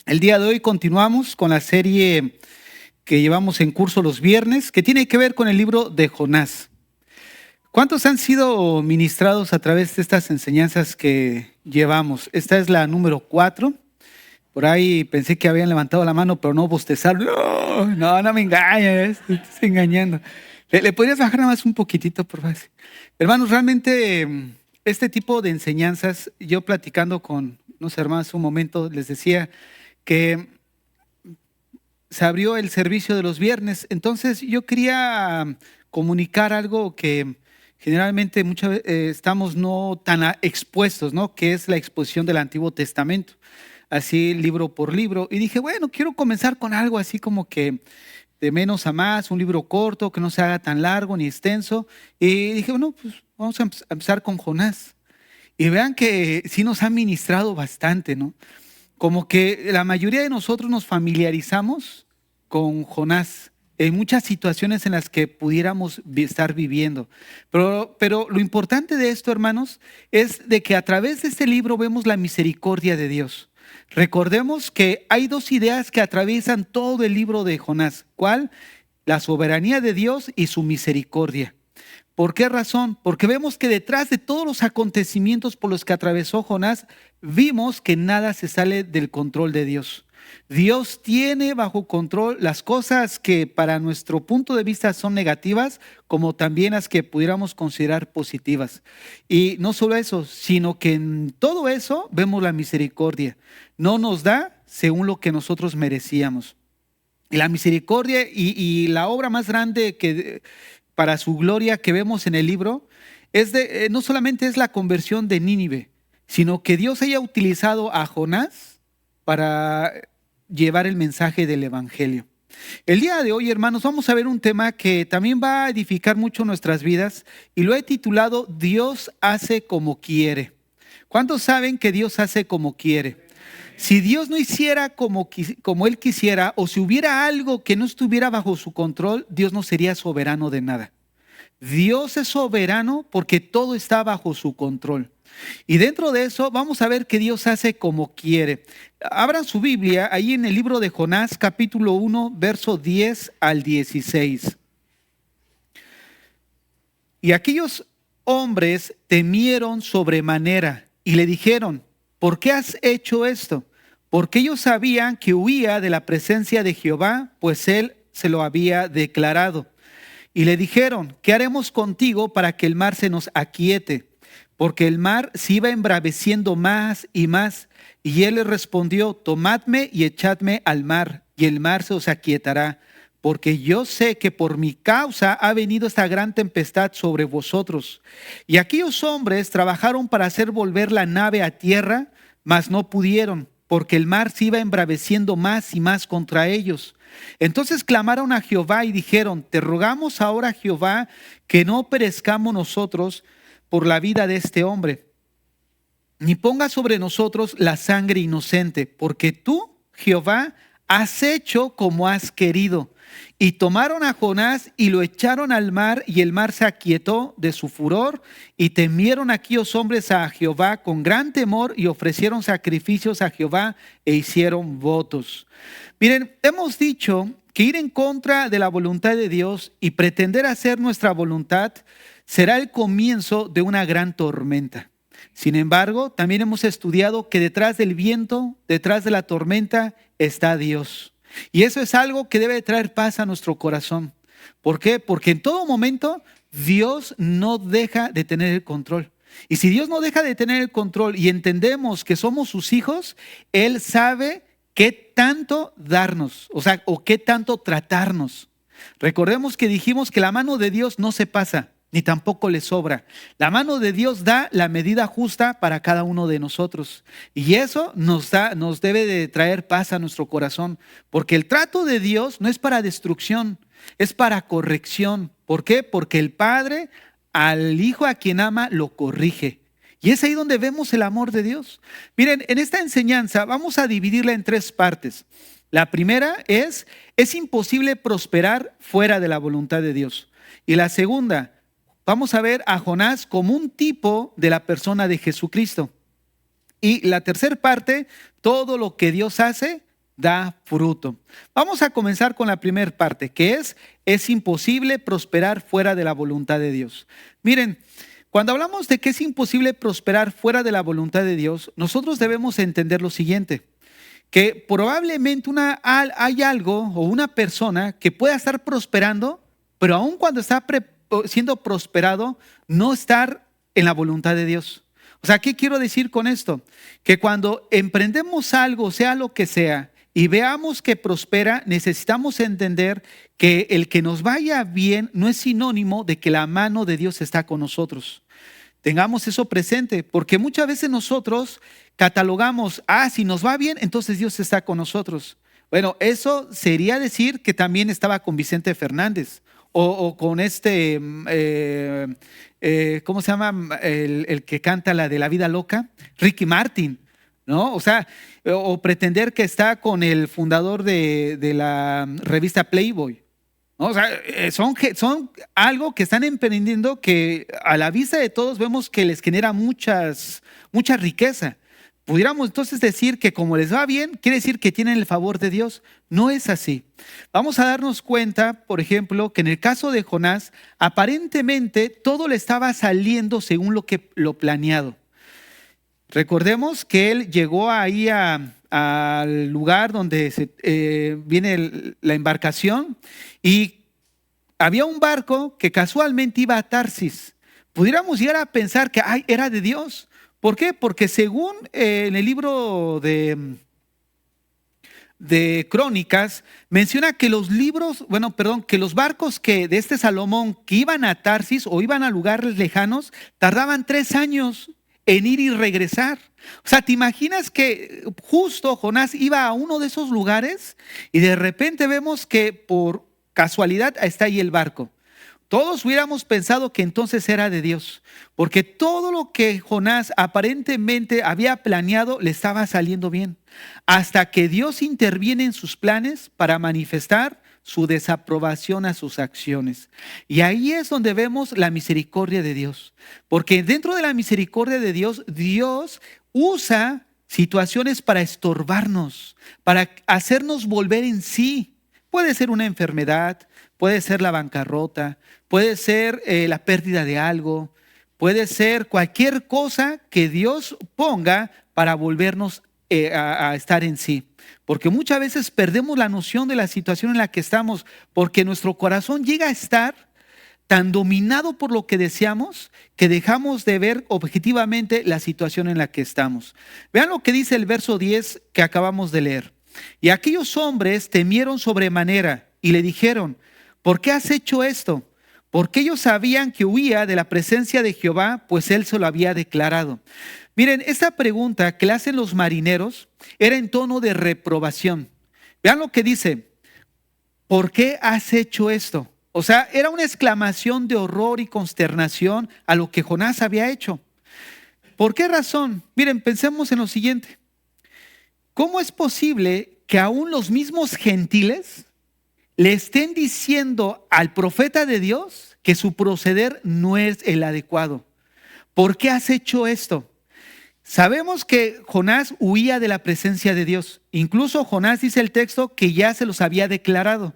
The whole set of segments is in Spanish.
El día de hoy continuamos con la serie que llevamos en curso los viernes, que tiene que ver con el libro de Jonás. ¿Cuántos han sido ministrados a través de estas enseñanzas que llevamos? Esta es la número 4. Por ahí pensé que habían levantado la mano, pero no bostezaron. No me engañes, te estoy engañando. ¿Le podrías bajar nada más un poquitito, por favor? Hermanos, realmente este tipo de enseñanzas, yo platicando con unos hermanos un momento, les decía que se abrió el servicio de los viernes, entonces yo quería comunicar algo que generalmente muchas veces estamos no tan expuestos, ¿no? Que es la exposición del Antiguo Testamento, así libro por libro. Y dije, bueno, quiero comenzar con algo así como que de menos a más, un libro corto, que no se haga tan largo ni extenso. Y dije, bueno, pues vamos a empezar con Jonás. Y vean que sí nos ha ministrado bastante, ¿no? Como que la mayoría de nosotros nos familiarizamos con Jonás en muchas situaciones en las que pudiéramos estar viviendo. Pero lo importante de esto, hermanos, es de que a través de este libro vemos la misericordia de Dios. Recordemos que hay dos ideas que atraviesan todo el libro de Jonás. ¿Cuál? La soberanía de Dios y su misericordia. ¿Por qué razón? Porque vemos que detrás de todos los acontecimientos por los que atravesó Jonás, vimos que nada se sale del control de Dios. Dios tiene bajo control las cosas que para nuestro punto de vista son negativas, como también las que pudiéramos considerar positivas. Y no solo eso, sino que en todo eso vemos la misericordia. No nos da según lo que nosotros merecíamos. Y la misericordia y la obra más grande que para su gloria que vemos en el libro es no solamente es la conversión de Nínive, sino que Dios haya utilizado a Jonás para llevar el mensaje del evangelio. El día de hoy, hermanos, vamos a ver un tema que también va a edificar mucho nuestras vidas y lo he titulado Dios hace como quiere. ¿Cuántos saben que Dios hace como quiere? Si Dios no hiciera como Él quisiera, o si hubiera algo que no estuviera bajo su control, Dios no sería soberano de nada. Dios es soberano porque todo está bajo su control. Y dentro de eso vamos a ver que Dios hace como quiere. Abran su Biblia ahí en el libro de Jonás, capítulo 1, verso 10 al 16. Y aquellos hombres temieron sobremanera y le dijeron, ¿por qué has hecho esto? Porque ellos sabían que huía de la presencia de Jehová, pues él se lo había declarado. Y le dijeron, ¿qué haremos contigo para que el mar se nos aquiete? Porque el mar se iba embraveciendo más y más. Y él les respondió, tomadme y echadme al mar, y el mar se os aquietará. Porque yo sé que por mi causa ha venido esta gran tempestad sobre vosotros. Y aquellos hombres trabajaron para hacer volver la nave a tierra, mas no pudieron, porque el mar se iba embraveciendo más y más contra ellos. Entonces clamaron a Jehová y dijeron, te rogamos ahora, Jehová, que no perezcamos nosotros por la vida de este hombre, ni ponga sobre nosotros la sangre inocente, porque tú, Jehová, has hecho como has querido. Y tomaron a Jonás y lo echaron al mar, y el mar se aquietó de su furor, y temieron aquellos hombres a Jehová con gran temor, y ofrecieron sacrificios a Jehová e hicieron votos. Miren, hemos dicho que ir en contra de la voluntad de Dios y pretender hacer nuestra voluntad será el comienzo de una gran tormenta. Sin embargo, también hemos estudiado que detrás del viento, detrás de la tormenta, está Dios. Y eso es algo que debe traer paz a nuestro corazón. ¿Por qué? Porque en todo momento Dios no deja de tener el control. Y si Dios no deja de tener el control y entendemos que somos sus hijos, Él sabe qué tanto darnos, o qué tanto tratarnos. Recordemos que dijimos que la mano de Dios no se pasa, ni tampoco le sobra. La mano de Dios da la medida justa para cada uno de nosotros. Y eso nos debe de traer paz a nuestro corazón, porque el trato de Dios no es para destrucción, es para corrección. ¿Por qué? Porque el Padre al Hijo a quien ama lo corrige. Y es ahí donde vemos el amor de Dios. Miren, en esta enseñanza vamos a dividirla en 3 partes. La primera es imposible prosperar fuera de la voluntad de Dios. Y la segunda, vamos a ver a Jonás como un tipo de la persona de Jesucristo. Y la tercera parte, todo lo que Dios hace da fruto. Vamos a comenzar con la primera parte, que es imposible prosperar fuera de la voluntad de Dios. Miren, cuando hablamos de que es imposible prosperar fuera de la voluntad de Dios, nosotros debemos entender lo siguiente, que probablemente hay algo o una persona que pueda estar prosperando, pero aun cuando está siendo prosperado, no estar en la voluntad de Dios. O sea, ¿qué quiero decir con esto? Que cuando emprendemos algo, sea lo que sea, y veamos que prospera, necesitamos entender que el que nos vaya bien no es sinónimo de que la mano de Dios está con nosotros. Tengamos eso presente, porque muchas veces nosotros catalogamos, si nos va bien, entonces Dios está con nosotros. Bueno, eso sería decir que también estaba con Vicente Fernández o con ¿cómo se llama? El que canta la de La Vida Loca, Ricky Martin, ¿no? O sea, o pretender que está con el fundador de la revista Playboy, ¿no? O sea, son algo que están emprendiendo que a la vista de todos vemos que les genera mucha riqueza. Pudiéramos entonces decir que como les va bien, quiere decir que tienen el favor de Dios. No es así. Vamos a darnos cuenta, por ejemplo, que en el caso de Jonás, aparentemente todo le estaba saliendo según lo planeado. Recordemos que él llegó ahí al lugar donde viene la embarcación y había un barco que casualmente iba a Tarsis. Pudiéramos llegar a pensar que era de Dios. ¿Por qué? Porque según en el libro de Crónicas, menciona que que los barcos de este Salomón que iban a Tarsis o iban a lugares lejanos, tardaban 3 años en ir y regresar. O sea, ¿te imaginas que justo Jonás iba a uno de esos lugares y de repente vemos que por casualidad está ahí el barco? Todos hubiéramos pensado que entonces era de Dios, porque todo lo que Jonás aparentemente había planeado le estaba saliendo bien, hasta que Dios interviene en sus planes para manifestar su desaprobación a sus acciones. Y ahí es donde vemos la misericordia de Dios, porque dentro de la misericordia de Dios, Dios usa situaciones para estorbarnos, para hacernos volver en sí. Puede ser una enfermedad, puede ser la bancarrota, puede ser la pérdida de algo, puede ser cualquier cosa que Dios ponga para volvernos a estar en sí. Porque muchas veces perdemos la noción de la situación en la que estamos, porque nuestro corazón llega a estar tan dominado por lo que deseamos que dejamos de ver objetivamente la situación en la que estamos. Vean lo que dice el verso 10 que acabamos de leer. Y aquellos hombres temieron sobremanera y le dijeron: ¿por qué has hecho esto? Porque ellos sabían que huía de la presencia de Jehová, pues él se lo había declarado. Miren, esta pregunta que le hacen los marineros era en tono de reprobación. Vean lo que dice: ¿por qué has hecho esto? O sea, era una exclamación de horror y consternación a lo que Jonás había hecho. ¿Por qué razón? Miren, pensemos en lo siguiente. ¿Cómo es posible que aún los mismos gentiles le estén diciendo al profeta de Dios que su proceder no es el adecuado? ¿Por qué has hecho esto? Sabemos que Jonás huía de la presencia de Dios. Incluso Jonás dice el texto que ya se los había declarado.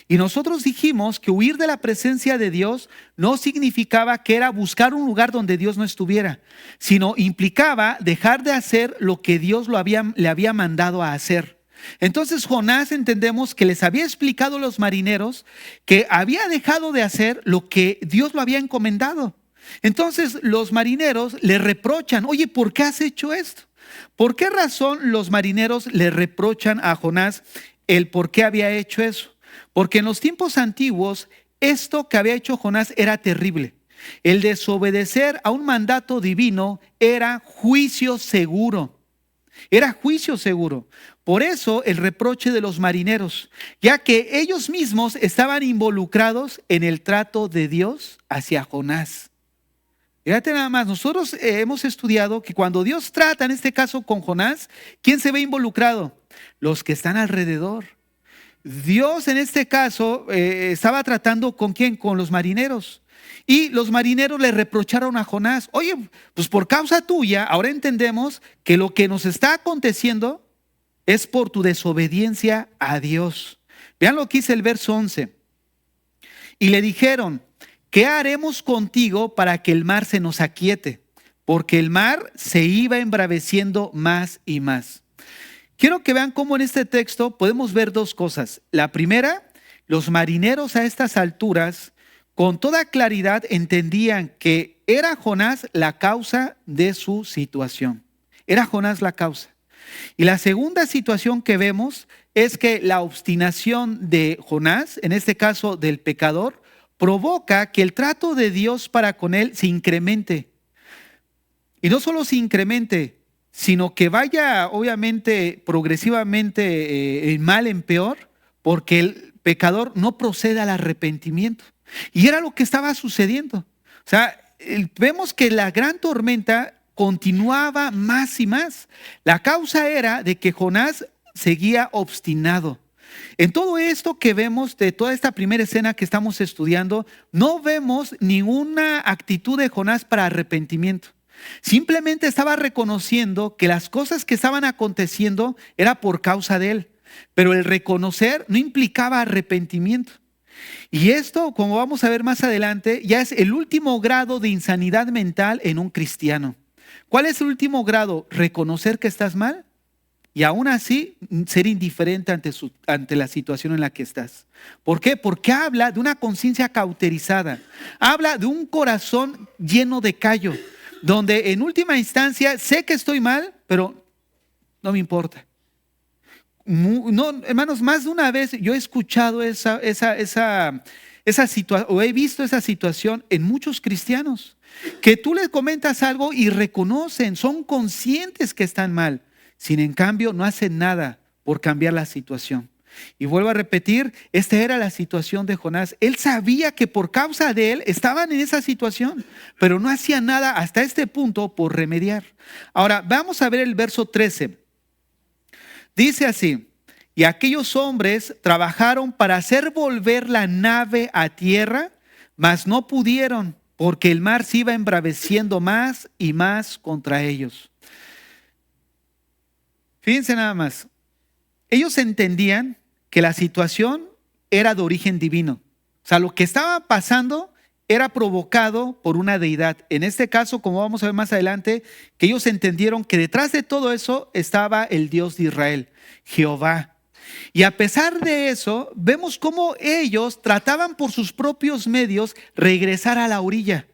Y nosotros dijimos que huir de la presencia de Dios no significaba que era buscar un lugar donde Dios no estuviera, sino implicaba dejar de hacer lo que Dios le había mandado a hacer. Entonces Jonás, entendemos que les había explicado a los marineros que había dejado de hacer lo que Dios lo había encomendado. Entonces los marineros le reprochan: oye, ¿por qué has hecho esto? ¿Por qué razón los marineros le reprochan a Jonás el por qué había hecho eso? Porque en los tiempos antiguos esto que había hecho Jonás era terrible. El desobedecer a un mandato divino era juicio seguro. Era juicio seguro. Por eso el reproche de los marineros, ya que ellos mismos estaban involucrados en el trato de Dios hacia Jonás. Fíjate nada más, nosotros hemos estudiado que cuando Dios trata, en este caso con Jonás, ¿quién se ve involucrado? Los que están alrededor. Dios en este caso estaba tratando ¿con quién? Con los marineros. Y los marineros le reprocharon a Jonás: oye, pues por causa tuya, ahora entendemos que lo que nos está aconteciendo es por tu desobediencia a Dios. Vean lo que dice el verso 11. Y le dijeron, ¿qué haremos contigo para que el mar se nos aquiete? Porque el mar se iba embraveciendo más y más. Quiero que vean cómo en este texto podemos ver dos cosas. La primera, los marineros a estas alturas con toda claridad entendían que era Jonás la causa de su situación. Era Jonás la causa. Y la segunda situación que vemos es que la obstinación de Jonás, en este caso del pecador, provoca que el trato de Dios para con él se incremente. Y no solo se incremente, sino que vaya obviamente progresivamente en mal en peor, porque el pecador no procede al arrepentimiento. Y era lo que estaba sucediendo. O sea, vemos que la gran tormenta continuaba más y más. La causa era de que Jonás seguía obstinado. En todo esto que vemos de toda esta primera escena que estamos estudiando, no vemos ninguna actitud de Jonás para arrepentimiento. Simplemente estaba reconociendo que las cosas que estaban aconteciendo era por causa de él. Pero el reconocer no implicaba arrepentimiento. Y esto, como vamos a ver más adelante, ya es el último grado de insanidad mental en un cristiano. ¿Cuál es el último grado? Reconocer que estás mal y aún así ser indiferente ante la situación en la que estás. ¿Por qué? Porque habla de una conciencia cauterizada. Habla de un corazón lleno de callo, donde en última instancia sé que estoy mal, pero no me importa. No, hermanos, más de una vez yo he escuchado esa situación, o he visto esa situación en muchos cristianos, que tú les comentas algo y reconocen, son conscientes que están mal, sin en cambio no hacen nada por cambiar la situación. Y vuelvo a repetir, esta era la situación de Jonás. Él sabía que por causa de él estaban en esa situación, pero no hacía nada hasta este punto por remediar. Ahora, vamos a ver el verso 13. Dice así, y aquellos hombres trabajaron para hacer volver la nave a tierra, mas no pudieron, porque el mar se iba embraveciendo más y más contra ellos. Fíjense nada más, ellos entendían que la situación era de origen divino. O sea, lo que estaba pasando era provocado por una deidad. En este caso, como vamos a ver más adelante, que ellos entendieron que detrás de todo eso estaba el Dios de Israel, Jehová. Y a pesar de eso, vemos cómo ellos trataban por sus propios medios regresar a la orilla.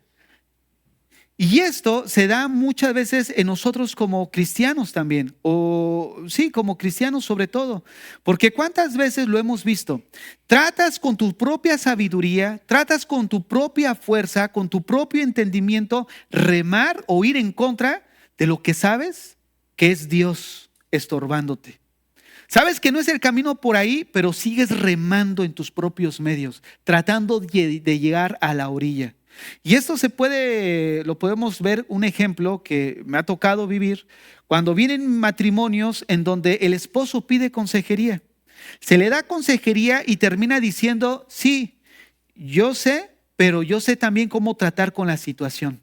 Y esto se da muchas veces en nosotros como cristianos también, o sí, como cristianos sobre todo, porque cuántas veces lo hemos visto, tratas con tu propia sabiduría, tratas con tu propia fuerza, con tu propio entendimiento, remar o ir en contra de lo que sabes que es Dios estorbándote. Sabes que no es el camino por ahí, pero sigues remando en tus propios medios, tratando de llegar a la orilla. Y esto lo podemos ver un ejemplo que me ha tocado vivir cuando vienen matrimonios en donde el esposo pide consejería. Se le da consejería y termina diciendo, sí, yo sé, pero yo sé también cómo tratar con la situación.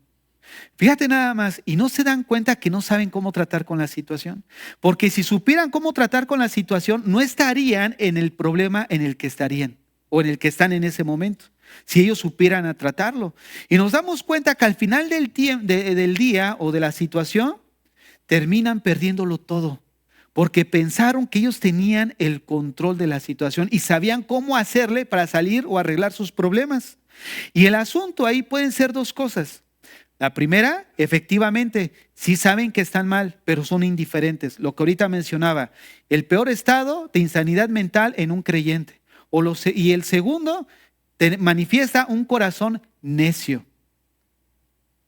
Fíjate nada más, y no se dan cuenta que no saben cómo tratar con la situación. Porque si supieran cómo tratar con la situación, no estarían en el problema en el que estarían o en el que están en ese momento. Si ellos supieran a tratarlo. Y nos damos cuenta que al final del día o de la situación, terminan perdiéndolo todo. Porque pensaron que ellos tenían el control de la situación y sabían cómo hacerle para salir o arreglar sus problemas. Y el asunto ahí pueden ser dos cosas. La primera, efectivamente, sí saben que están mal, pero son indiferentes. Lo que ahorita mencionaba, el peor estado de insanidad mental en un creyente. Y el segundo, manifiesta un corazón necio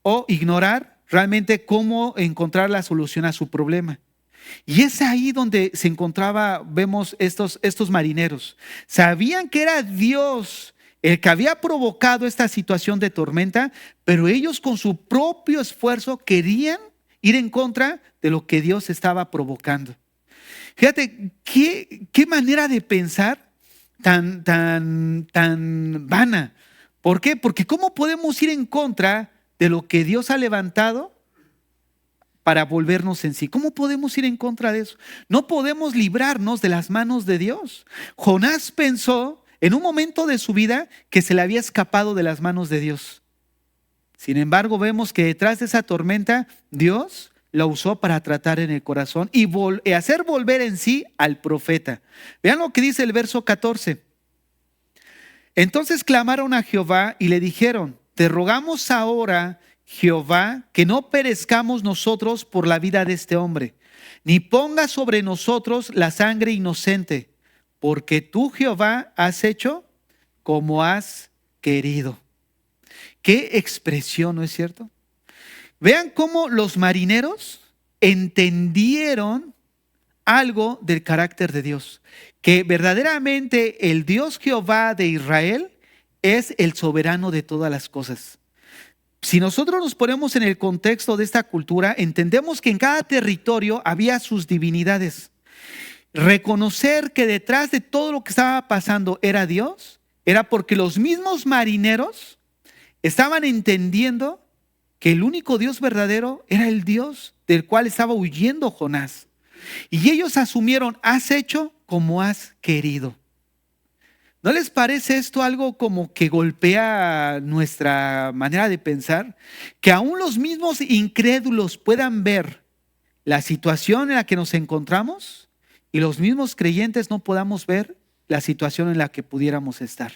o ignorar realmente cómo encontrar la solución a su problema. Y es ahí donde se encontraba, vemos estos marineros. Sabían que era Dios el que había provocado esta situación de tormenta, pero ellos con su propio esfuerzo querían ir en contra de lo que Dios estaba provocando. Fíjate, qué manera de pensar tan vana. ¿Por qué? Porque ¿cómo podemos ir en contra de lo que Dios ha levantado para volvernos en sí. ¿Cómo podemos ir en contra de eso? No podemos librarnos de las manos de Dios. Jonás pensó en un momento de su vida que se le había escapado de las manos de Dios. Sin embargo, vemos que detrás de esa tormenta, Dios la usó para tratar en el corazón y hacer volver en sí al profeta. Vean lo que dice el verso 14. Entonces clamaron a Jehová y le dijeron: te rogamos ahora, Jehová, que no perezcamos nosotros por la vida de este hombre, ni ponga sobre nosotros la sangre inocente, porque tú, Jehová, has hecho como has querido. Qué expresión, ¿no es cierto? Vean cómo los marineros entendieron algo del carácter de Dios, que verdaderamente el Dios Jehová de Israel es el soberano de todas las cosas. Si nosotros nos ponemos en el contexto de esta cultura, entendemos que en cada territorio había sus divinidades. Reconocer que detrás de todo lo que estaba pasando era Dios, era porque los mismos marineros estaban entendiendo que el único Dios verdadero era el Dios del cual estaba huyendo Jonás. Y ellos asumieron: has hecho como has querido. ¿No les parece esto algo como que golpea nuestra manera de pensar? Que aún los mismos incrédulos puedan ver la situación en la que nos encontramos y los mismos creyentes no podamos ver la situación en la que pudiéramos estar.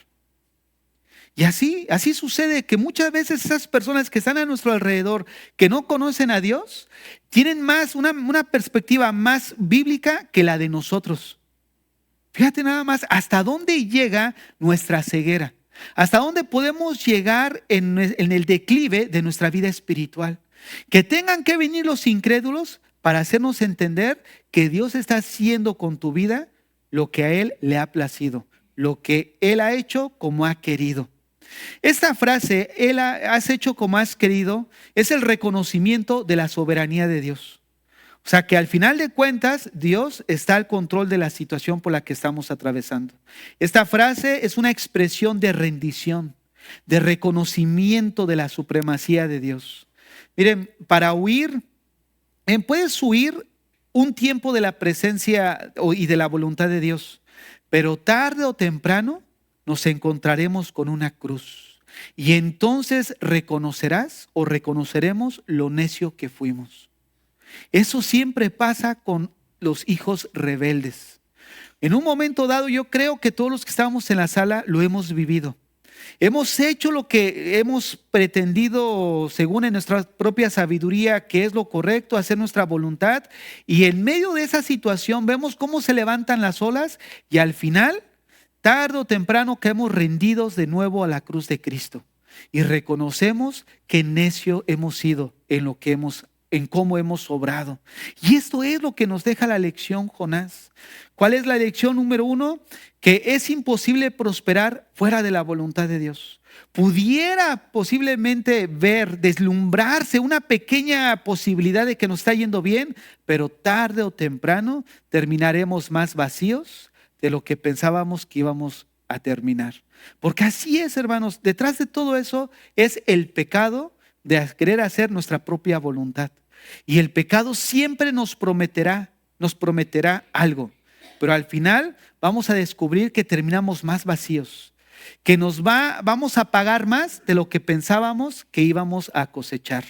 Y así sucede que muchas veces esas personas que están a nuestro alrededor, que no conocen a Dios, tienen más una perspectiva más bíblica que la de nosotros. Fíjate nada más hasta dónde llega nuestra ceguera, hasta dónde podemos llegar en el declive de nuestra vida espiritual. Que tengan que venir los incrédulos para hacernos entender que Dios está haciendo con tu vida lo que a Él le ha placido, lo que Él ha hecho como ha querido. Esta frase, has hecho como has querido, es el reconocimiento de la soberanía de Dios. O sea que al final de cuentas, Dios está al control de la situación por la que estamos atravesando. Esta frase es una expresión de rendición, de reconocimiento de la supremacía de Dios. Miren, para huir, puedes huir un tiempo de la presencia y de la voluntad de Dios, pero tarde o temprano nos encontraremos con una cruz. Y entonces reconocerás o reconoceremos lo necio que fuimos. Eso siempre pasa con los hijos rebeldes. En un momento dado, yo creo que todos los que estábamos en la sala lo hemos vivido. Hemos hecho lo que hemos pretendido según en nuestra propia sabiduría, que es lo correcto, hacer nuestra voluntad. Y en medio de esa situación vemos cómo se levantan las olas y al final, tarde o temprano, caemos rendidos de nuevo a la cruz de Cristo. Y reconocemos que necio hemos sido en cómo hemos obrado. Y esto es lo que nos deja la lección Jonás. ¿Cuál es la lección número 1? Que es imposible prosperar fuera de la voluntad de Dios. Pudiera posiblemente deslumbrarse una pequeña posibilidad de que nos está yendo bien, pero tarde o temprano terminaremos más vacíos de lo que pensábamos que íbamos a terminar. Porque así es, hermanos, detrás de todo eso es el pecado de querer hacer nuestra propia voluntad. Y el pecado siempre nos prometerá algo, pero al final vamos a descubrir que terminamos más vacíos, que vamos a pagar más de lo que pensábamos que íbamos a cosechar.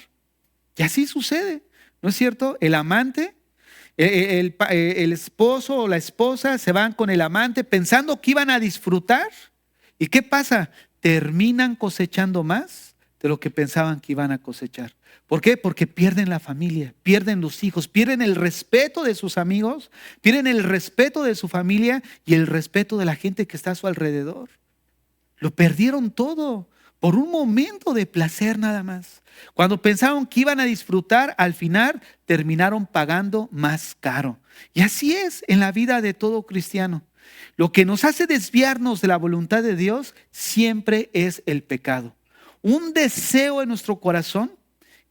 Y así sucede, ¿no es cierto? El amante, el esposo o la esposa se van con el amante pensando que iban a disfrutar. ¿Y qué pasa? Terminan cosechando más de lo que pensaban que iban a cosechar. ¿Por qué? Porque pierden la familia, pierden los hijos, pierden el respeto de sus amigos, pierden el respeto de su familia y el respeto de la gente que está a su alrededor. Lo perdieron todo por un momento de placer nada más. Cuando pensaron que iban a disfrutar, al final terminaron pagando más caro. Y así es en la vida de todo cristiano. Lo que nos hace desviarnos de la voluntad de Dios siempre es el pecado. Un deseo en nuestro corazón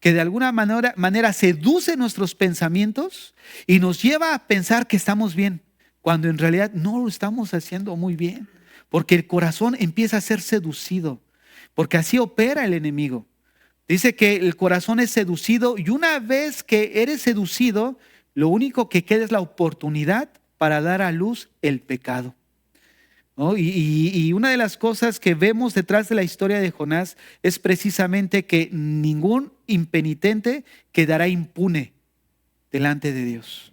que de alguna manera seduce nuestros pensamientos y nos lleva a pensar que estamos bien, cuando en realidad no lo estamos haciendo muy bien, porque el corazón empieza a ser seducido, porque así opera el enemigo. Dice que el corazón es seducido y una vez que eres seducido, lo único que queda es la oportunidad para dar a luz el pecado, ¿no? Y una de las cosas que vemos detrás de la historia de Jonás es precisamente que ningún impenitente quedará impune delante de Dios.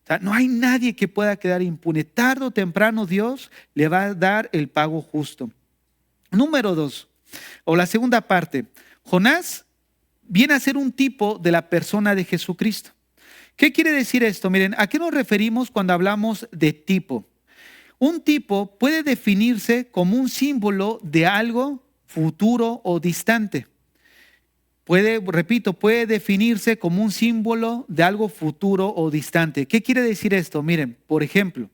O sea, no hay nadie que pueda quedar impune. Tarde o temprano Dios le va a dar el pago justo. Número 2, o la segunda parte. Jonás viene a ser un tipo de la persona de Jesucristo. ¿Qué quiere decir esto? Miren, ¿a qué nos referimos cuando hablamos de tipo? Un tipo puede definirse como un símbolo de algo futuro o distante. Puede definirse como un símbolo de algo futuro o distante. ¿Qué quiere decir esto? Miren, por ejemplo,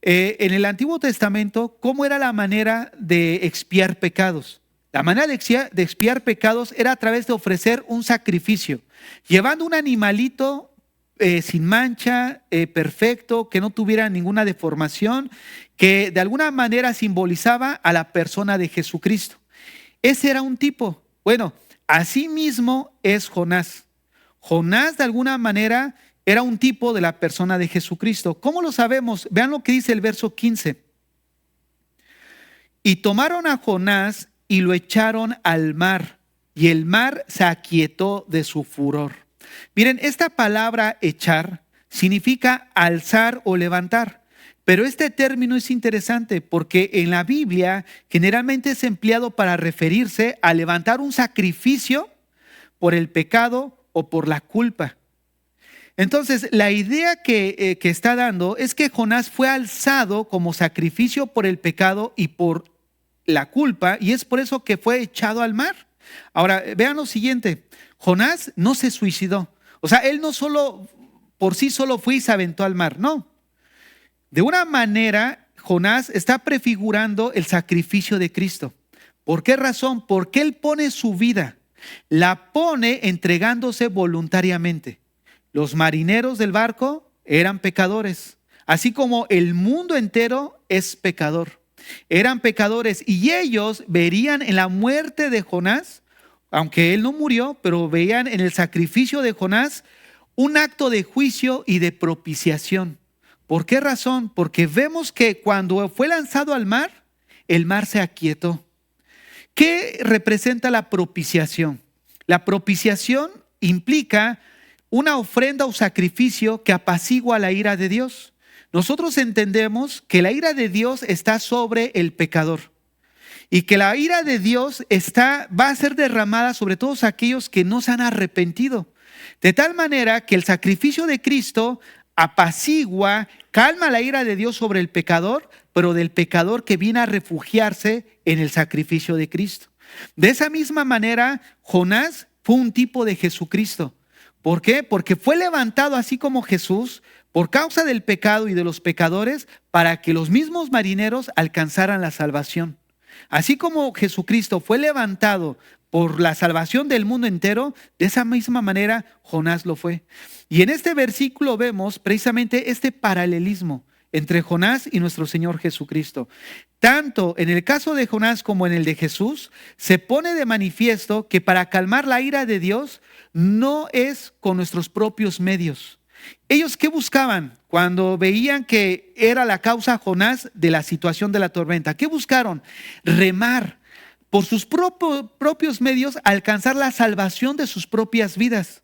en el Antiguo Testamento, ¿cómo era la manera de expiar pecados? La manera de expiar pecados era a través de ofrecer un sacrificio, llevando un animalito sin mancha, perfecto, que no tuviera ninguna deformación, que de alguna manera simbolizaba a la persona de Jesucristo. Ese era un tipo. Bueno, así mismo es Jonás. Jonás de alguna manera era un tipo de la persona de Jesucristo. ¿Cómo lo sabemos? Vean lo que dice el verso 15. Y tomaron a Jonás y lo echaron al mar, y el mar se aquietó de su furor. Miren, esta palabra echar significa alzar o levantar, pero este término es interesante porque en la Biblia generalmente es empleado para referirse a levantar un sacrificio por el pecado o por la culpa. Entonces, la idea que está dando es que Jonás fue alzado como sacrificio por el pecado y por la culpa, y es por eso que fue echado al mar. Ahora, vean lo siguiente. Jonás no se suicidó. O sea, él no solo por sí solo fue y se aventó al mar, no. De una manera, Jonás está prefigurando el sacrificio de Cristo. ¿Por qué razón? Porque él pone su vida, la pone entregándose voluntariamente. Los marineros del barco eran pecadores, así como el mundo entero es pecador. Eran pecadores y ellos verían en la muerte de Jonás, aunque él no murió, pero veían en el sacrificio de Jonás un acto de juicio y de propiciación. ¿Por qué razón? Porque vemos que cuando fue lanzado al mar, el mar se aquietó. ¿Qué representa la propiciación? La propiciación implica una ofrenda o sacrificio que apacigua la ira de Dios. Nosotros entendemos que la ira de Dios está sobre el pecador y que la ira de Dios va a ser derramada sobre todos aquellos que no se han arrepentido. De tal manera que el sacrificio de Cristo apacigua, calma la ira de Dios sobre el pecador, pero del pecador que viene a refugiarse en el sacrificio de Cristo. De esa misma manera, Jonás fue un tipo de Jesucristo. ¿Por qué? Porque fue levantado así como Jesús por causa del pecado y de los pecadores para que los mismos marineros alcanzaran la salvación. Así como Jesucristo fue levantado por la salvación del mundo entero, de esa misma manera Jonás lo fue. Y en este versículo vemos precisamente este paralelismo entre Jonás y nuestro Señor Jesucristo. Tanto en el caso de Jonás como en el de Jesús, se pone de manifiesto que para calmar la ira de Dios no es con nuestros propios medios. ¿Ellos qué buscaban cuando veían que era la causa Jonás de la situación de la tormenta? ¿Qué buscaron? Remar por sus propios medios, alcanzar la salvación de sus propias vidas.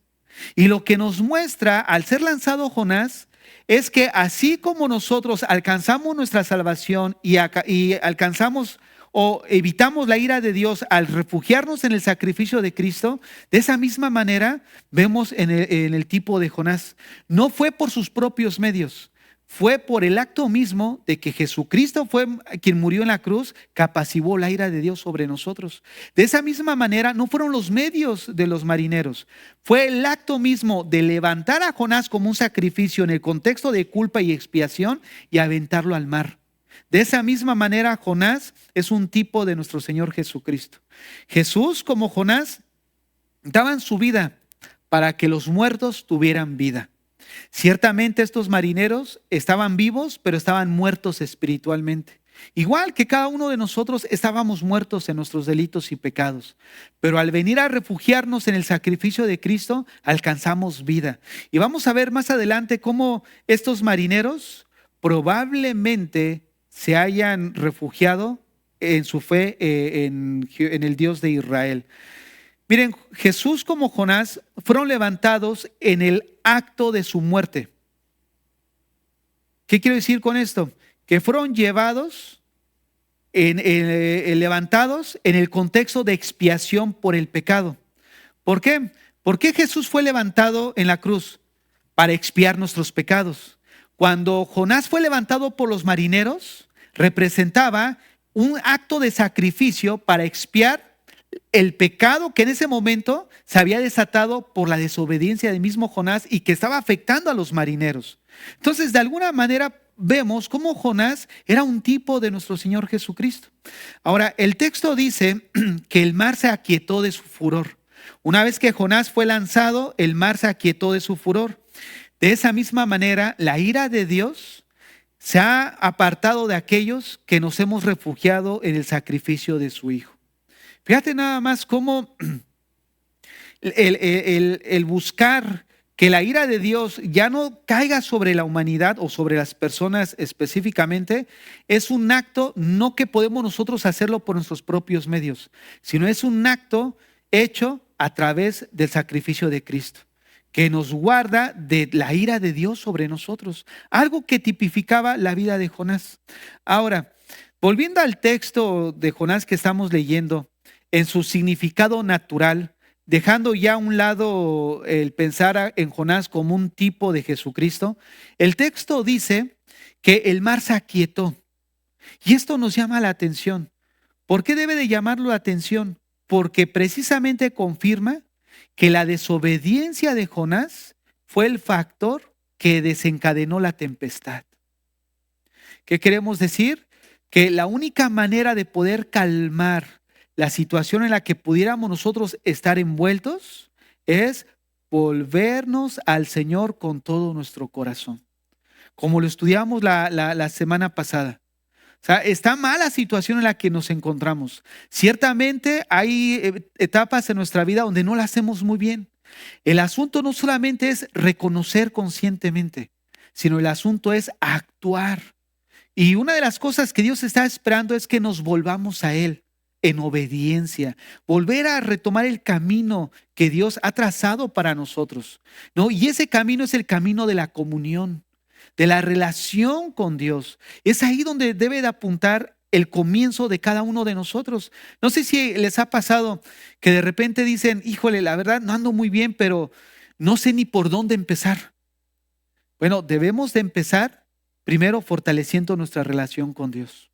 Y lo que nos muestra al ser lanzado Jonás es que así como nosotros alcanzamos nuestra salvación y alcanzamos o evitamos la ira de Dios al refugiarnos en el sacrificio de Cristo, de esa misma manera vemos en el tipo de Jonás. No fue por sus propios medios, fue por el acto mismo de que Jesucristo fue quien murió en la cruz, que apaciguó la ira de Dios sobre nosotros. De esa misma manera no fueron los medios de los marineros, fue el acto mismo de levantar a Jonás como un sacrificio en el contexto de culpa y expiación y aventarlo al mar. De esa misma manera, Jonás es un tipo de nuestro Señor Jesucristo. Jesús, como Jonás, daban su vida para que los muertos tuvieran vida. Ciertamente estos marineros estaban vivos, pero estaban muertos espiritualmente. Igual que cada uno de nosotros estábamos muertos en nuestros delitos y pecados, pero al venir a refugiarnos en el sacrificio de Cristo, alcanzamos vida. Y vamos a ver más adelante cómo estos marineros probablemente se hayan refugiado en su fe en el Dios de Israel. Miren, Jesús como Jonás fueron levantados en el acto de su muerte. ¿Qué quiero decir con esto? Que fueron llevados, levantados en el contexto de expiación por el pecado. ¿Por qué? ¿Por qué Jesús fue levantado en la cruz? Para expiar nuestros pecados. Cuando Jonás fue levantado por los marineros, representaba un acto de sacrificio para expiar el pecado que en ese momento se había desatado por la desobediencia del mismo Jonás y que estaba afectando a los marineros. Entonces, de alguna manera vemos cómo Jonás era un tipo de nuestro Señor Jesucristo. Ahora, el texto dice que el mar se aquietó de su furor. Una vez que Jonás fue lanzado, el mar se aquietó de su furor. De esa misma manera, la ira de Dios se ha apartado de aquellos que nos hemos refugiado en el sacrificio de su Hijo. Fíjate nada más cómo el buscar que la ira de Dios ya no caiga sobre la humanidad o sobre las personas específicamente, es un acto no que podemos nosotros hacerlo por nuestros propios medios, sino es un acto hecho a través del sacrificio de Cristo, que nos guarda de la ira de Dios sobre nosotros, algo que tipificaba la vida de Jonás. Ahora, volviendo al texto de Jonás que estamos leyendo, en su significado natural, dejando ya a un lado el pensar en Jonás como un tipo de Jesucristo, el texto dice que el mar se aquietó. Y esto nos llama la atención. ¿Por qué debe de llamarlo la atención? Porque precisamente confirma que la desobediencia de Jonás fue el factor que desencadenó la tempestad. ¿Qué queremos decir? Que la única manera de poder calmar la situación en la que pudiéramos nosotros estar envueltos es volvernos al Señor con todo nuestro corazón. Como lo estudiamos la semana pasada. O sea, está mala la situación en la que nos encontramos. Ciertamente hay etapas en nuestra vida donde no la hacemos muy bien. El asunto no solamente es reconocer conscientemente, sino el asunto es actuar. Y una de las cosas que Dios está esperando es que nos volvamos a Él en obediencia, volver a retomar el camino que Dios ha trazado para nosotros, ¿no? Y ese camino es el camino de la comunión, de la relación con Dios. Es ahí donde debe de apuntar el comienzo de cada uno de nosotros. No sé si les ha pasado que de repente dicen, híjole, la verdad no ando muy bien, pero no sé ni por dónde empezar. Bueno, debemos de empezar primero fortaleciendo nuestra relación con Dios.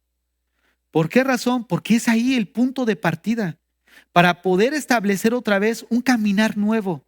¿Por qué razón? Porque es ahí el punto de partida para poder establecer otra vez un caminar nuevo.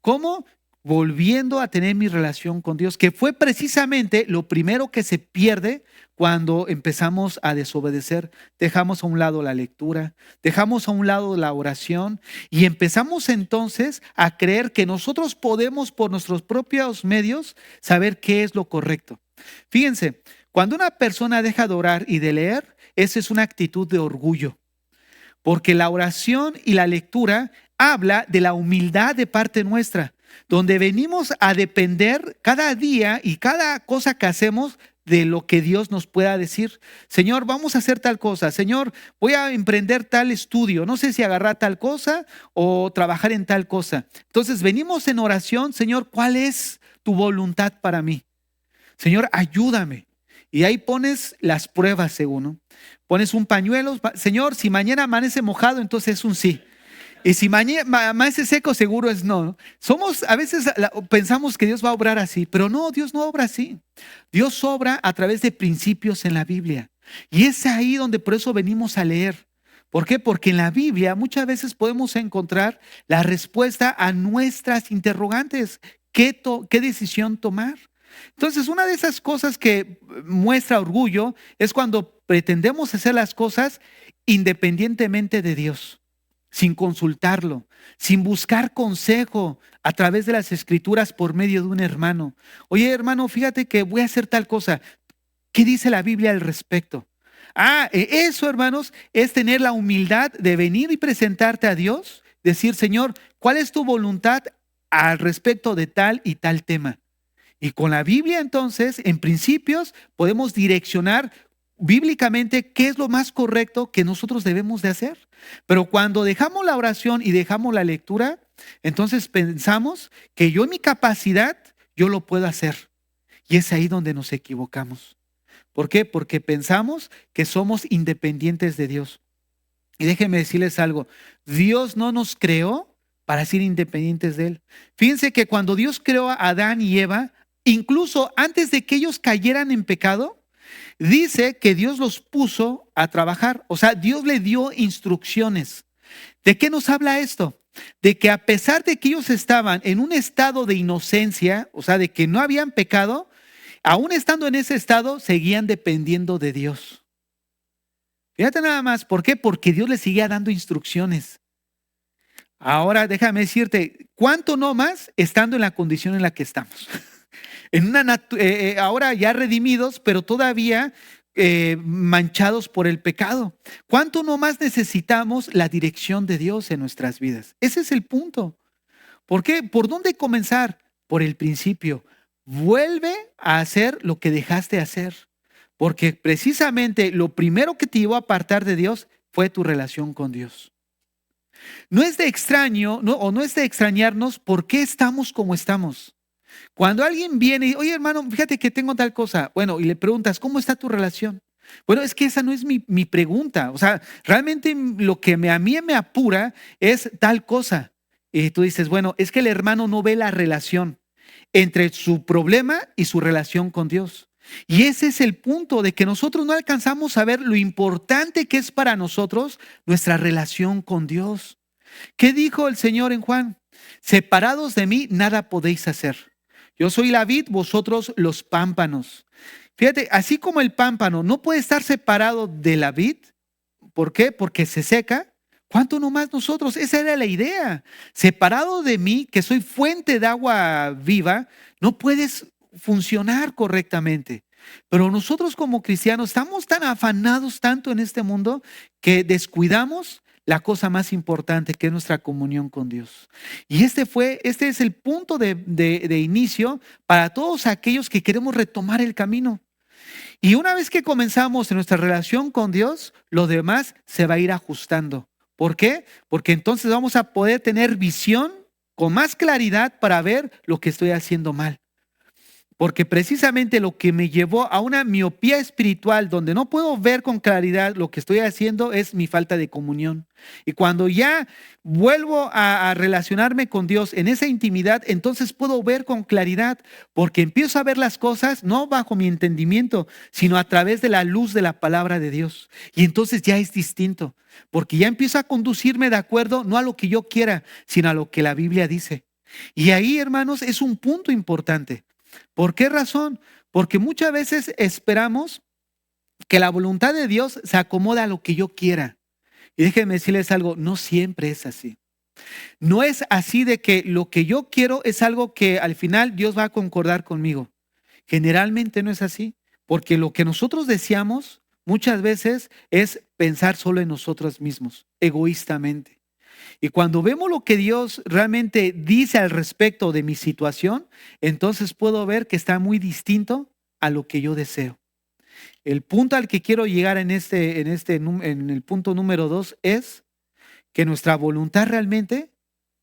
¿Cómo? Volviendo a tener mi relación con Dios, que fue precisamente lo primero que se pierde cuando empezamos a desobedecer. Dejamos a un lado la lectura, dejamos a un lado la oración y empezamos entonces a creer que nosotros podemos por nuestros propios medios saber qué es lo correcto. Fíjense, cuando una persona deja de orar y de leer, esa es una actitud de orgullo, porque la oración y la lectura habla de la humildad de parte nuestra, donde venimos a depender cada día y cada cosa que hacemos de lo que Dios nos pueda decir. Señor, vamos a hacer tal cosa. Señor, voy a emprender tal estudio. No sé si agarrar tal cosa o trabajar en tal cosa. Entonces venimos en oración. Señor, ¿cuál es tu voluntad para mí? Señor, ayúdame. Y ahí pones las pruebas según, ¿no? Pones un pañuelo. Señor, si mañana amanece mojado, entonces es un sí. Y si mañana amanece seco, seguro es no. A veces pensamos que Dios va a obrar así, pero no, Dios no obra así. Dios obra a través de principios en la Biblia. Y es ahí donde por eso venimos a leer. ¿Por qué? Porque en la Biblia muchas veces podemos encontrar la respuesta a nuestras interrogantes. ¿Qué decisión tomar? Entonces, una de esas cosas que muestra orgullo es cuando pretendemos hacer las cosas independientemente de Dios, sin consultarlo, sin buscar consejo a través de las Escrituras por medio de un hermano. Oye, hermano, fíjate que voy a hacer tal cosa. ¿Qué dice la Biblia al respecto? Eso, hermanos, es tener la humildad de venir y presentarte a Dios, decir, Señor, ¿cuál es tu voluntad al respecto de tal y tal tema? Y con la Biblia, entonces, en principios, podemos direccionar bíblicamente qué es lo más correcto que nosotros debemos de hacer. Pero cuando dejamos la oración y dejamos la lectura, entonces pensamos que yo en mi capacidad, yo lo puedo hacer. Y es ahí donde nos equivocamos. ¿Por qué? Porque pensamos que somos independientes de Dios. Y déjenme decirles algo, Dios no nos creó para ser independientes de Él. Fíjense que cuando Dios creó a Adán y Eva, incluso antes de que ellos cayeran en pecado, dice que Dios los puso a trabajar. O sea, Dios le dio instrucciones. ¿De qué nos habla esto? De que a pesar de que ellos estaban en un estado de inocencia, o sea, de que no habían pecado, aún estando en ese estado, seguían dependiendo de Dios. Fíjate nada más, ¿por qué? Porque Dios les seguía dando instrucciones. Ahora déjame decirte, ¿cuánto no más estando en la condición en la que estamos? Ahora ya redimidos, pero todavía manchados por el pecado. ¿Cuánto no más necesitamos la dirección de Dios en nuestras vidas? Ese es el punto. ¿Por qué? ¿Por dónde comenzar? Por el principio. Vuelve a hacer lo que dejaste hacer. Porque precisamente lo primero que te llevó a apartar de Dios fue tu relación con Dios. No es de extraño, no es de extrañarnos por qué estamos como estamos. Cuando alguien viene y, oye hermano, fíjate que tengo tal cosa, bueno, y le preguntas, ¿cómo está tu relación? Bueno, es que esa no es mi pregunta. O sea, realmente lo que a mí me apura es tal cosa. Y tú dices, bueno, es que el hermano no ve la relación entre su problema y su relación con Dios. Y ese es el punto de que nosotros no alcanzamos a ver lo importante que es para nosotros nuestra relación con Dios. ¿Qué dijo el Señor en Juan? Separados de mí, nada podéis hacer. Yo soy la vid, vosotros los pámpanos. Fíjate, así como el pámpano no puede estar separado de la vid, ¿por qué? Porque se seca. ¿Cuánto nomás nosotros? Esa era la idea. Separado de mí, que soy fuente de agua viva, no puedes funcionar correctamente. Pero nosotros como cristianos estamos tan afanados tanto en este mundo que descuidamos la cosa más importante, que es nuestra comunión con Dios. Y este es el punto de inicio para todos aquellos que queremos retomar el camino. Y una vez que comenzamos en nuestra relación con Dios, lo demás se va a ir ajustando. ¿Por qué? Porque entonces vamos a poder tener visión con más claridad para ver lo que estoy haciendo mal. Porque precisamente lo que me llevó a una miopía espiritual donde no puedo ver con claridad lo que estoy haciendo es mi falta de comunión. Y cuando ya vuelvo a relacionarme con Dios en esa intimidad, entonces puedo ver con claridad, porque empiezo a ver las cosas no bajo mi entendimiento, sino a través de la luz de la palabra de Dios. Y entonces ya es distinto, porque ya empiezo a conducirme de acuerdo no a lo que yo quiera, sino a lo que la Biblia dice. Y ahí, hermanos, es un punto importante. ¿Por qué razón? Porque muchas veces esperamos que la voluntad de Dios se acomoda a lo que yo quiera. Y déjenme decirles algo, no siempre es así. No es así de que lo que yo quiero es algo que al final Dios va a concordar conmigo. Generalmente no es así, porque lo que nosotros deseamos muchas veces es pensar solo en nosotros mismos, egoístamente. Y cuando vemos lo que Dios realmente dice al respecto de mi situación, entonces puedo ver que está muy distinto a lo que yo deseo. El punto al que quiero llegar en el punto número 2 es que nuestra voluntad realmente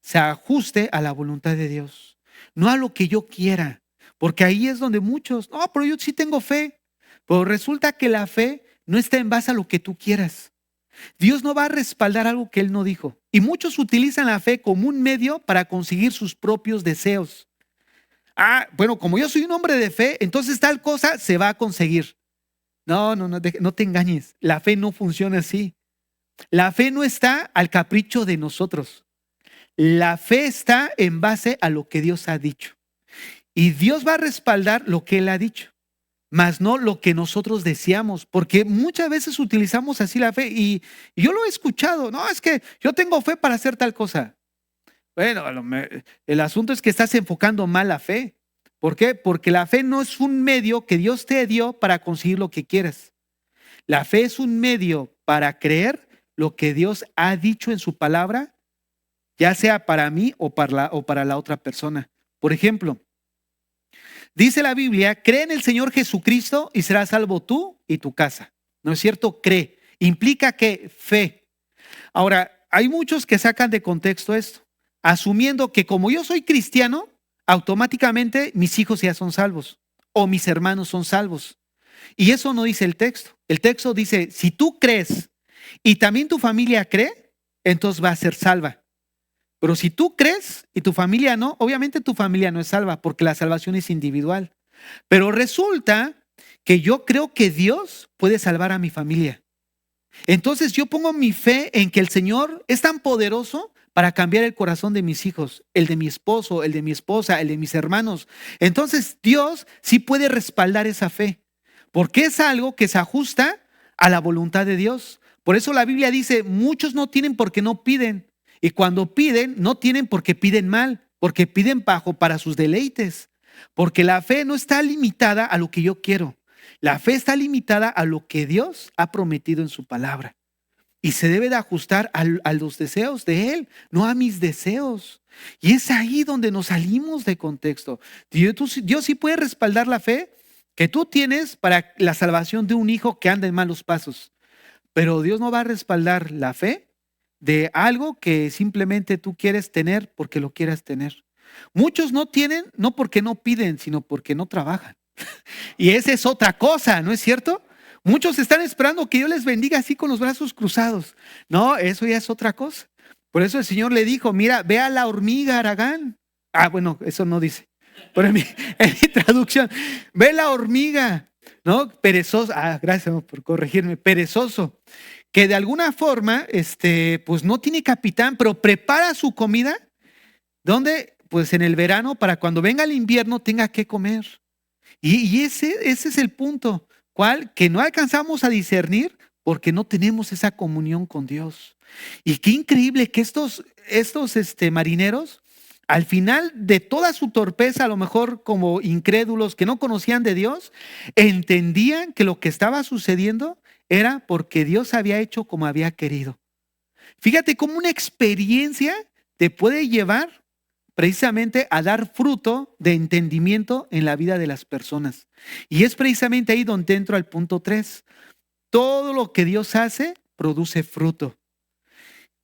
se ajuste a la voluntad de Dios, no a lo que yo quiera, porque ahí es donde muchos, no, pero yo sí tengo fe, pero resulta que la fe no está en base a lo que tú quieras. Dios no va a respaldar algo que Él no dijo. Y muchos utilizan la fe como un medio para conseguir sus propios deseos. Bueno, como yo soy un hombre de fe, entonces tal cosa se va a conseguir. No te engañes. La fe no funciona así. La fe no está al capricho de nosotros. La fe está en base a lo que Dios ha dicho. Y Dios va a respaldar lo que Él ha dicho, más no lo que nosotros deseamos, porque muchas veces utilizamos así la fe y yo lo he escuchado, no, es que yo tengo fe para hacer tal cosa. Bueno, el asunto es que estás enfocando mal la fe. ¿Por qué? Porque la fe no es un medio que Dios te dio para conseguir lo que quieres. La fe es un medio para creer lo que Dios ha dicho en su palabra, ya sea para mí o para la otra persona. Por ejemplo, dice la Biblia, cree en el Señor Jesucristo y serás salvo tú y tu casa. ¿No es cierto? Cree. Implica que fe. Ahora, hay muchos que sacan de contexto esto, asumiendo que como yo soy cristiano, automáticamente mis hijos ya son salvos o mis hermanos son salvos. Y eso no dice el texto. El texto dice, si tú crees y también tu familia cree, entonces va a ser salva. Pero si tú crees y tu familia no, obviamente tu familia no es salva porque la salvación es individual. Pero resulta que yo creo que Dios puede salvar a mi familia. Entonces yo pongo mi fe en que el Señor es tan poderoso para cambiar el corazón de mis hijos, el de mi esposo, el de mi esposa, el de mis hermanos. Entonces Dios sí puede respaldar esa fe, porque es algo que se ajusta a la voluntad de Dios. Por eso la Biblia dice, muchos no tienen porque no piden. Y cuando piden, no tienen porque piden mal, porque piden bajo para sus deleites. Porque la fe no está limitada a lo que yo quiero. La fe está limitada a lo que Dios ha prometido en su palabra. Y se debe de ajustar a los deseos de Él, no a mis deseos. Y es ahí donde nos salimos de contexto. Dios sí puede respaldar la fe que tú tienes para la salvación de un hijo que anda en malos pasos. Pero Dios no va a respaldar la fe de algo que simplemente tú quieres tener porque lo quieras tener. Muchos no tienen, no porque no piden, sino porque no trabajan. Y esa es otra cosa, ¿no es cierto? Muchos están esperando que yo les bendiga así con los brazos cruzados. No, eso ya es otra cosa. Por eso el Señor le dijo, mira, ve a la hormiga, Aragán. Ah, bueno, eso no dice. Pero en mi traducción, ve la hormiga, ¿no? Perezoso. Ah, gracias por corregirme. Perezoso. Que de alguna forma, pues no tiene capitán, pero prepara su comida, donde, pues en el verano, para cuando venga el invierno, tenga que comer. Y ese es el punto, ¿cuál? Que no alcanzamos a discernir porque no tenemos esa comunión con Dios. Y qué increíble que estos marineros, al final de toda su torpeza, a lo mejor como incrédulos que no conocían de Dios, entendían que lo que estaba sucediendo era porque Dios había hecho como había querido. Fíjate cómo una experiencia te puede llevar precisamente a dar fruto de entendimiento en la vida de las personas. Y es precisamente ahí donde entro al punto 3. Todo lo que Dios hace produce fruto.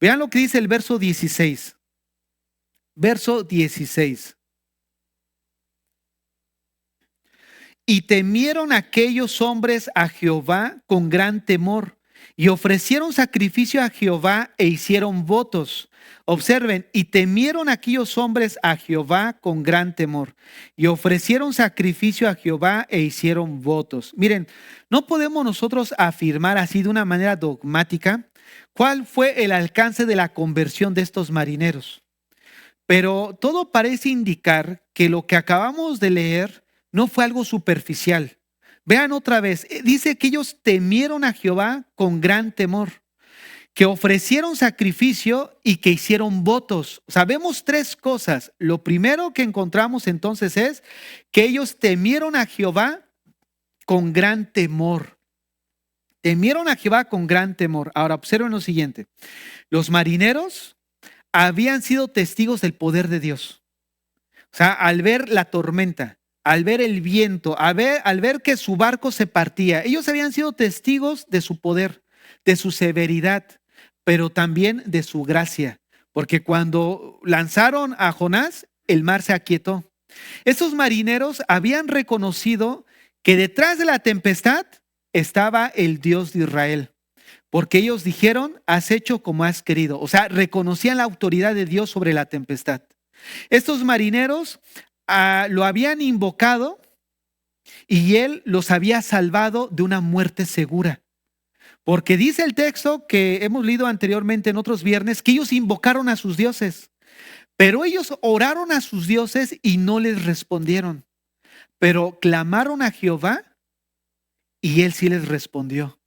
Vean lo que dice el verso 16. Verso 16. Y temieron aquellos hombres a Jehová con gran temor, y ofrecieron sacrificio a Jehová e hicieron votos. Observen, y temieron aquellos hombres a Jehová con gran temor, y ofrecieron sacrificio a Jehová e hicieron votos. Miren, no podemos nosotros afirmar así de una manera dogmática cuál fue el alcance de la conversión de estos marineros. Pero todo parece indicar que lo que acabamos de leer no fue algo superficial. Vean otra vez, dice que ellos temieron a Jehová con gran temor, que ofrecieron sacrificio y que hicieron votos. Sabemos tres cosas. Lo primero que encontramos entonces es que ellos temieron a Jehová con gran temor. Temieron a Jehová con gran temor. Ahora observen lo siguiente. Los marineros habían sido testigos del poder de Dios. O sea, al ver la tormenta, al ver el viento, al ver que su barco se partía, ellos habían sido testigos de su poder, de su severidad, pero también de su gracia. Porque cuando lanzaron a Jonás, el mar se aquietó. Estos marineros habían reconocido que detrás de la tempestad estaba el Dios de Israel. Porque ellos dijeron, has hecho como has querido. O sea, reconocían la autoridad de Dios sobre la tempestad. Estos marineros lo habían invocado y Él los había salvado de una muerte segura. Porque dice el texto que hemos leído anteriormente en otros viernes que ellos invocaron a sus dioses. Pero ellos oraron a sus dioses y no les respondieron. Pero clamaron a Jehová y Él sí les respondió.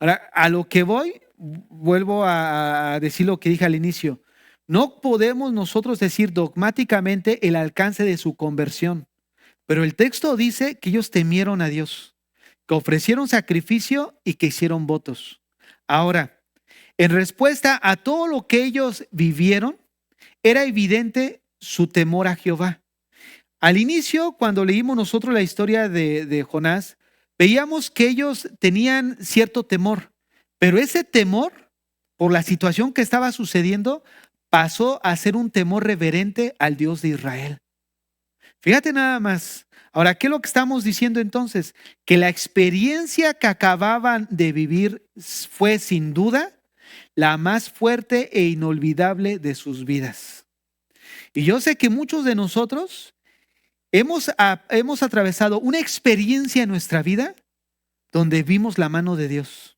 Ahora, a lo que voy, vuelvo a decir lo que dije al inicio. No podemos nosotros decir dogmáticamente el alcance de su conversión, pero el texto dice que ellos temieron a Dios, que ofrecieron sacrificio y que hicieron votos. Ahora, en respuesta a todo lo que ellos vivieron, era evidente su temor a Jehová. Al inicio, cuando leímos nosotros la historia de Jonás, veíamos que ellos tenían cierto temor, pero ese temor, por la situación que estaba sucediendo, pasó a ser un temor reverente al Dios de Israel. Fíjate nada más. Ahora, ¿qué es lo que estamos diciendo entonces? Que la experiencia que acababan de vivir fue sin duda la más fuerte e inolvidable de sus vidas. Y yo sé que muchos de nosotros hemos atravesado una experiencia en nuestra vida donde vimos la mano de Dios.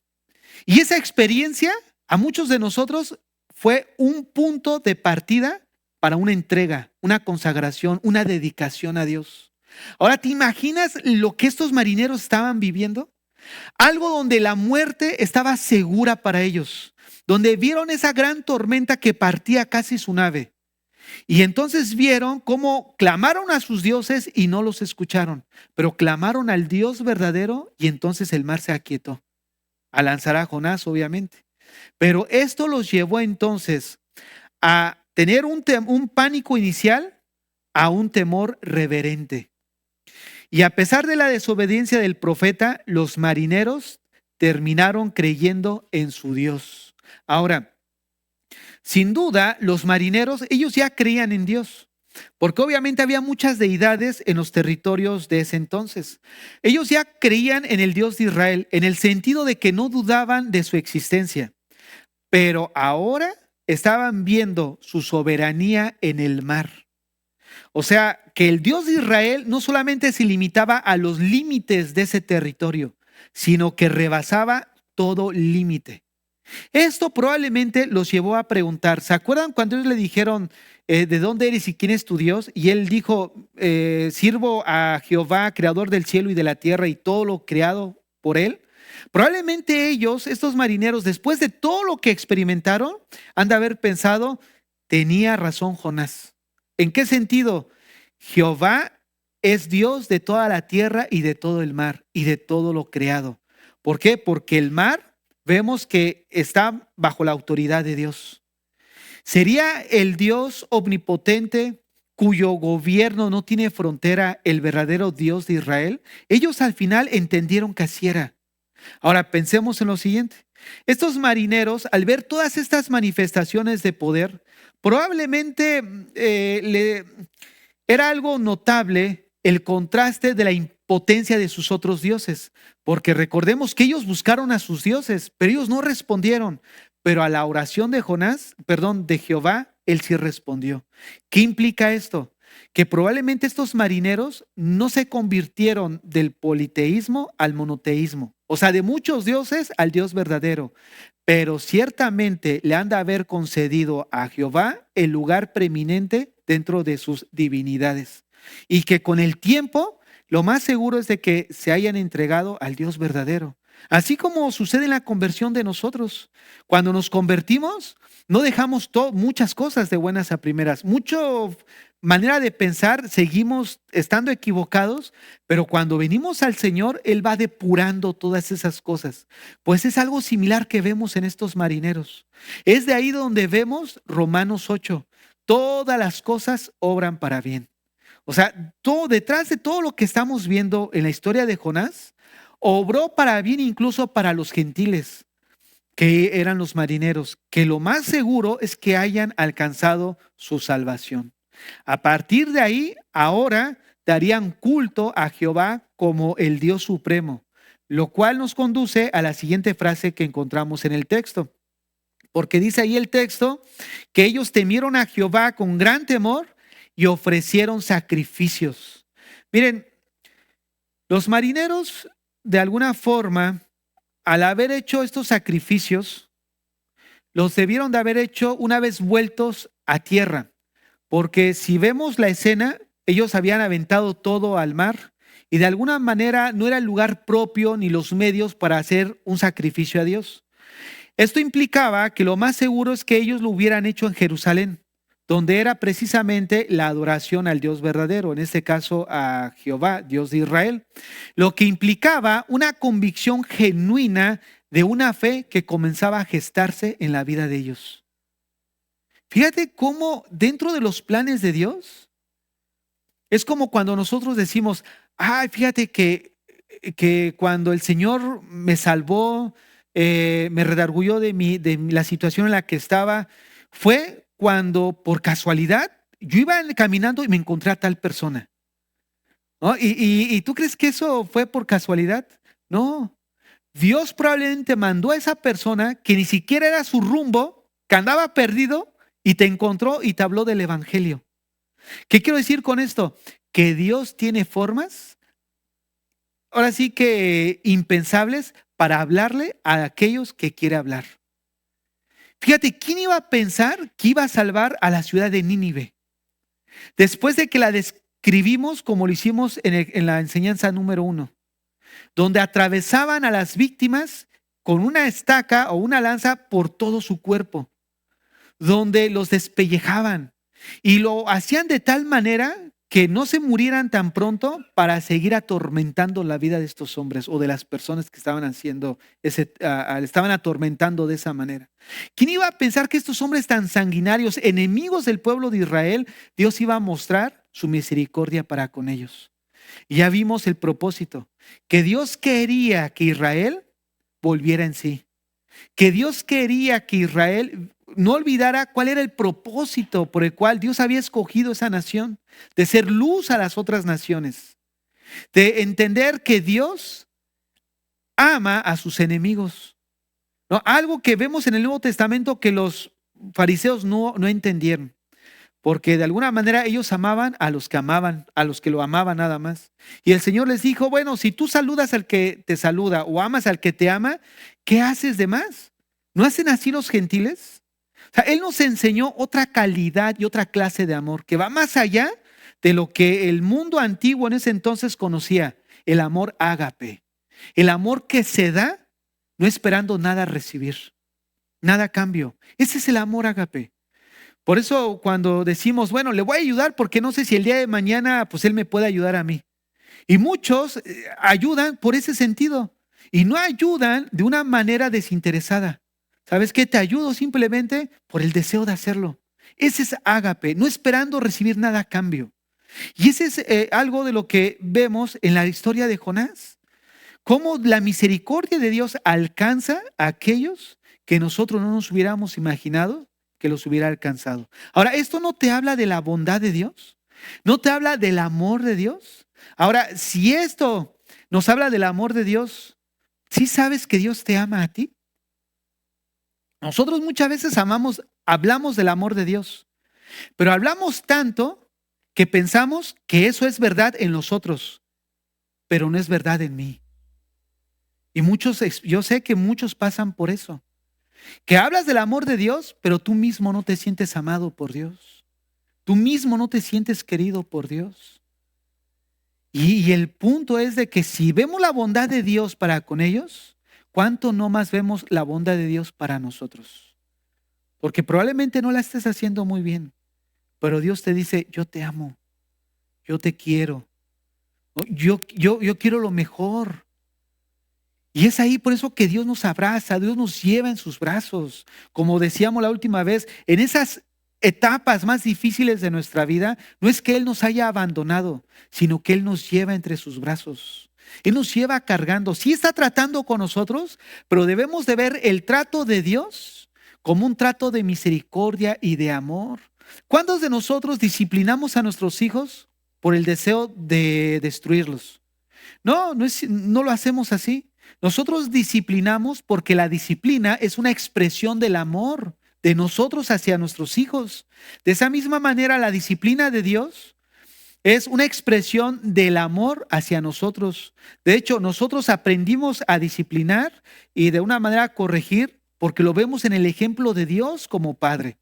Y esa experiencia a muchos de nosotros fue un punto de partida para una entrega, una consagración, una dedicación a Dios. Ahora, ¿te imaginas lo que estos marineros estaban viviendo? Algo donde la muerte estaba segura para ellos, donde vieron esa gran tormenta que partía casi su nave. Y entonces vieron cómo clamaron a sus dioses y no los escucharon, pero clamaron al Dios verdadero y entonces el mar se aquietó. A lanzar a Jonás, obviamente. Pero esto los llevó entonces a tener un pánico inicial a un temor reverente. Y a pesar de la desobediencia del profeta, los marineros terminaron creyendo en su Dios. Ahora, sin duda, los marineros, ellos ya creían en Dios, porque obviamente había muchas deidades en los territorios de ese entonces. Ellos ya creían en el Dios de Israel, en el sentido de que no dudaban de su existencia, pero ahora estaban viendo su soberanía en el mar. O sea, que el Dios de Israel no solamente se limitaba a los límites de ese territorio, sino que rebasaba todo límite. Esto probablemente los llevó a preguntar, ¿se acuerdan cuando ellos le dijeron, ¿de dónde eres y quién es tu Dios? Y él dijo, sirvo a Jehová, creador del cielo y de la tierra y todo lo creado por él. Probablemente ellos, estos marineros, después de todo lo que experimentaron, han de haber pensado, tenía razón Jonás. ¿En qué sentido? Jehová es Dios de toda la tierra y de todo el mar y de todo lo creado. ¿Por qué? Porque el mar vemos que está bajo la autoridad de Dios. ¿Sería el Dios omnipotente cuyo gobierno no tiene frontera el verdadero Dios de Israel? Ellos al final entendieron que así era. Ahora pensemos en lo siguiente. Estos marineros, al ver todas estas manifestaciones de poder, probablemente era algo notable el contraste de la impotencia de sus otros dioses, porque recordemos que ellos buscaron a sus dioses, pero ellos no respondieron. Pero a la oración de de Jehová, él sí respondió. ¿Qué implica esto? Que probablemente estos marineros no se convirtieron del politeísmo al monoteísmo, o sea, de muchos dioses al Dios verdadero, pero ciertamente le han de haber concedido a Jehová el lugar preeminente dentro de sus divinidades, y que con el tiempo lo más seguro es de que se hayan entregado al Dios verdadero. Así como sucede en la conversión de nosotros. Cuando nos convertimos, no dejamos muchas cosas de buenas a primeras. Mucha manera de pensar, seguimos estando equivocados, pero cuando venimos al Señor, Él va depurando todas esas cosas. Pues es algo similar que vemos en estos marineros. Es de ahí donde vemos Romanos 8. Todas las cosas obran para bien. O sea, detrás de todo lo que estamos viendo en la historia de Jonás, obró para bien incluso para los gentiles, que eran los marineros, que lo más seguro es que hayan alcanzado su salvación. A partir de ahí, ahora darían culto a Jehová como el Dios supremo, lo cual nos conduce a la siguiente frase que encontramos en el texto. Porque dice ahí el texto que ellos temieron a Jehová con gran temor y ofrecieron sacrificios. Miren, los marineros, de alguna forma, al haber hecho estos sacrificios, los debieron de haber hecho una vez vueltos a tierra, porque si vemos la escena, ellos habían aventado todo al mar y de alguna manera no era el lugar propio ni los medios para hacer un sacrificio a Dios. Esto implicaba que lo más seguro es que ellos lo hubieran hecho en Jerusalén, donde era precisamente la adoración al Dios verdadero, en este caso a Jehová, Dios de Israel, lo que implicaba una convicción genuina de una fe que comenzaba a gestarse en la vida de ellos. Fíjate cómo dentro de los planes de Dios, es como cuando nosotros decimos, ay, fíjate que cuando el Señor me salvó, me redarguyó de la situación en la que estaba, fue cuando por casualidad yo iba caminando y me encontré a tal persona, ¿no? ¿Y tú crees que eso fue por casualidad? No. Dios probablemente mandó a esa persona que ni siquiera era su rumbo, que andaba perdido y te encontró y te habló del evangelio. ¿Qué quiero decir con esto? Que Dios tiene formas, ahora sí que impensables, para hablarle a aquellos que quiere hablar. Fíjate, ¿quién iba a pensar que iba a salvar a la ciudad de Nínive? Después de que la describimos como lo hicimos en la enseñanza número 1, donde atravesaban a las víctimas con una estaca o una lanza por todo su cuerpo, donde los despellejaban y lo hacían de tal manera que no se murieran tan pronto para seguir atormentando la vida de estos hombres o de las personas que estaban haciendo estaban atormentando de esa manera. ¿Quién iba a pensar que estos hombres tan sanguinarios, enemigos del pueblo de Israel, Dios iba a mostrar su misericordia para con ellos? Y ya vimos el propósito, que Dios quería que Israel volviera en sí, que Dios quería que Israel no olvidara cuál era el propósito por el cual Dios había escogido esa nación, de ser luz a las otras naciones, de entender que Dios ama a sus enemigos, ¿no? Algo que vemos en el Nuevo Testamento que los fariseos no entendieron, porque de alguna manera ellos amaban a los que amaban, a los que lo amaban nada más. Y el Señor les dijo, bueno, si tú saludas al que te saluda o amas al que te ama, ¿qué haces de más? ¿No hacen así los gentiles? O sea, Él nos enseñó otra calidad y otra clase de amor que va más allá de lo que el mundo antiguo en ese entonces conocía, el amor ágape, el amor que se da no esperando nada a recibir, nada a cambio. Ese es el amor ágape. Por eso cuando decimos, bueno, le voy a ayudar porque no sé si el día de mañana pues Él me puede ayudar a mí. Y muchos ayudan por ese sentido y no ayudan de una manera desinteresada. ¿Sabes qué? Te ayudo simplemente por el deseo de hacerlo. Ese es ágape, no esperando recibir nada a cambio. Y ese es algo de lo que vemos en la historia de Jonás. Cómo la misericordia de Dios alcanza a aquellos que nosotros no nos hubiéramos imaginado que los hubiera alcanzado. Ahora, ¿esto no te habla de la bondad de Dios? ¿No te habla del amor de Dios? Ahora, si esto nos habla del amor de Dios, ¿sí sabes que Dios te ama a ti? Nosotros muchas veces hablamos del amor de Dios, pero hablamos tanto que pensamos que eso es verdad en los otros, pero no es verdad en mí. Y yo sé que muchos pasan por eso, que hablas del amor de Dios, pero tú mismo no te sientes amado por Dios. Tú mismo no te sientes querido por Dios. Y el punto es de que si vemos la bondad de Dios para con ellos, ¿cuánto no más vemos la bondad de Dios para nosotros? Porque probablemente no la estés haciendo muy bien, pero Dios te dice, yo te amo, yo te quiero, yo quiero lo mejor. Y es ahí por eso que Dios nos abraza, Dios nos lleva en sus brazos. Como decíamos la última vez, en esas etapas más difíciles de nuestra vida, no es que Él nos haya abandonado, sino que Él nos lleva entre sus brazos. Él nos lleva cargando. Sí está tratando con nosotros, pero debemos de ver el trato de Dios como un trato de misericordia y de amor. ¿Cuántos de nosotros disciplinamos a nuestros hijos por el deseo de destruirlos? No lo hacemos así. Nosotros disciplinamos porque la disciplina es una expresión del amor de nosotros hacia nuestros hijos. De esa misma manera, la disciplina de Dios es una expresión del amor hacia nosotros. De hecho, nosotros aprendimos a disciplinar y de una manera a corregir porque lo vemos en el ejemplo de Dios como Padre.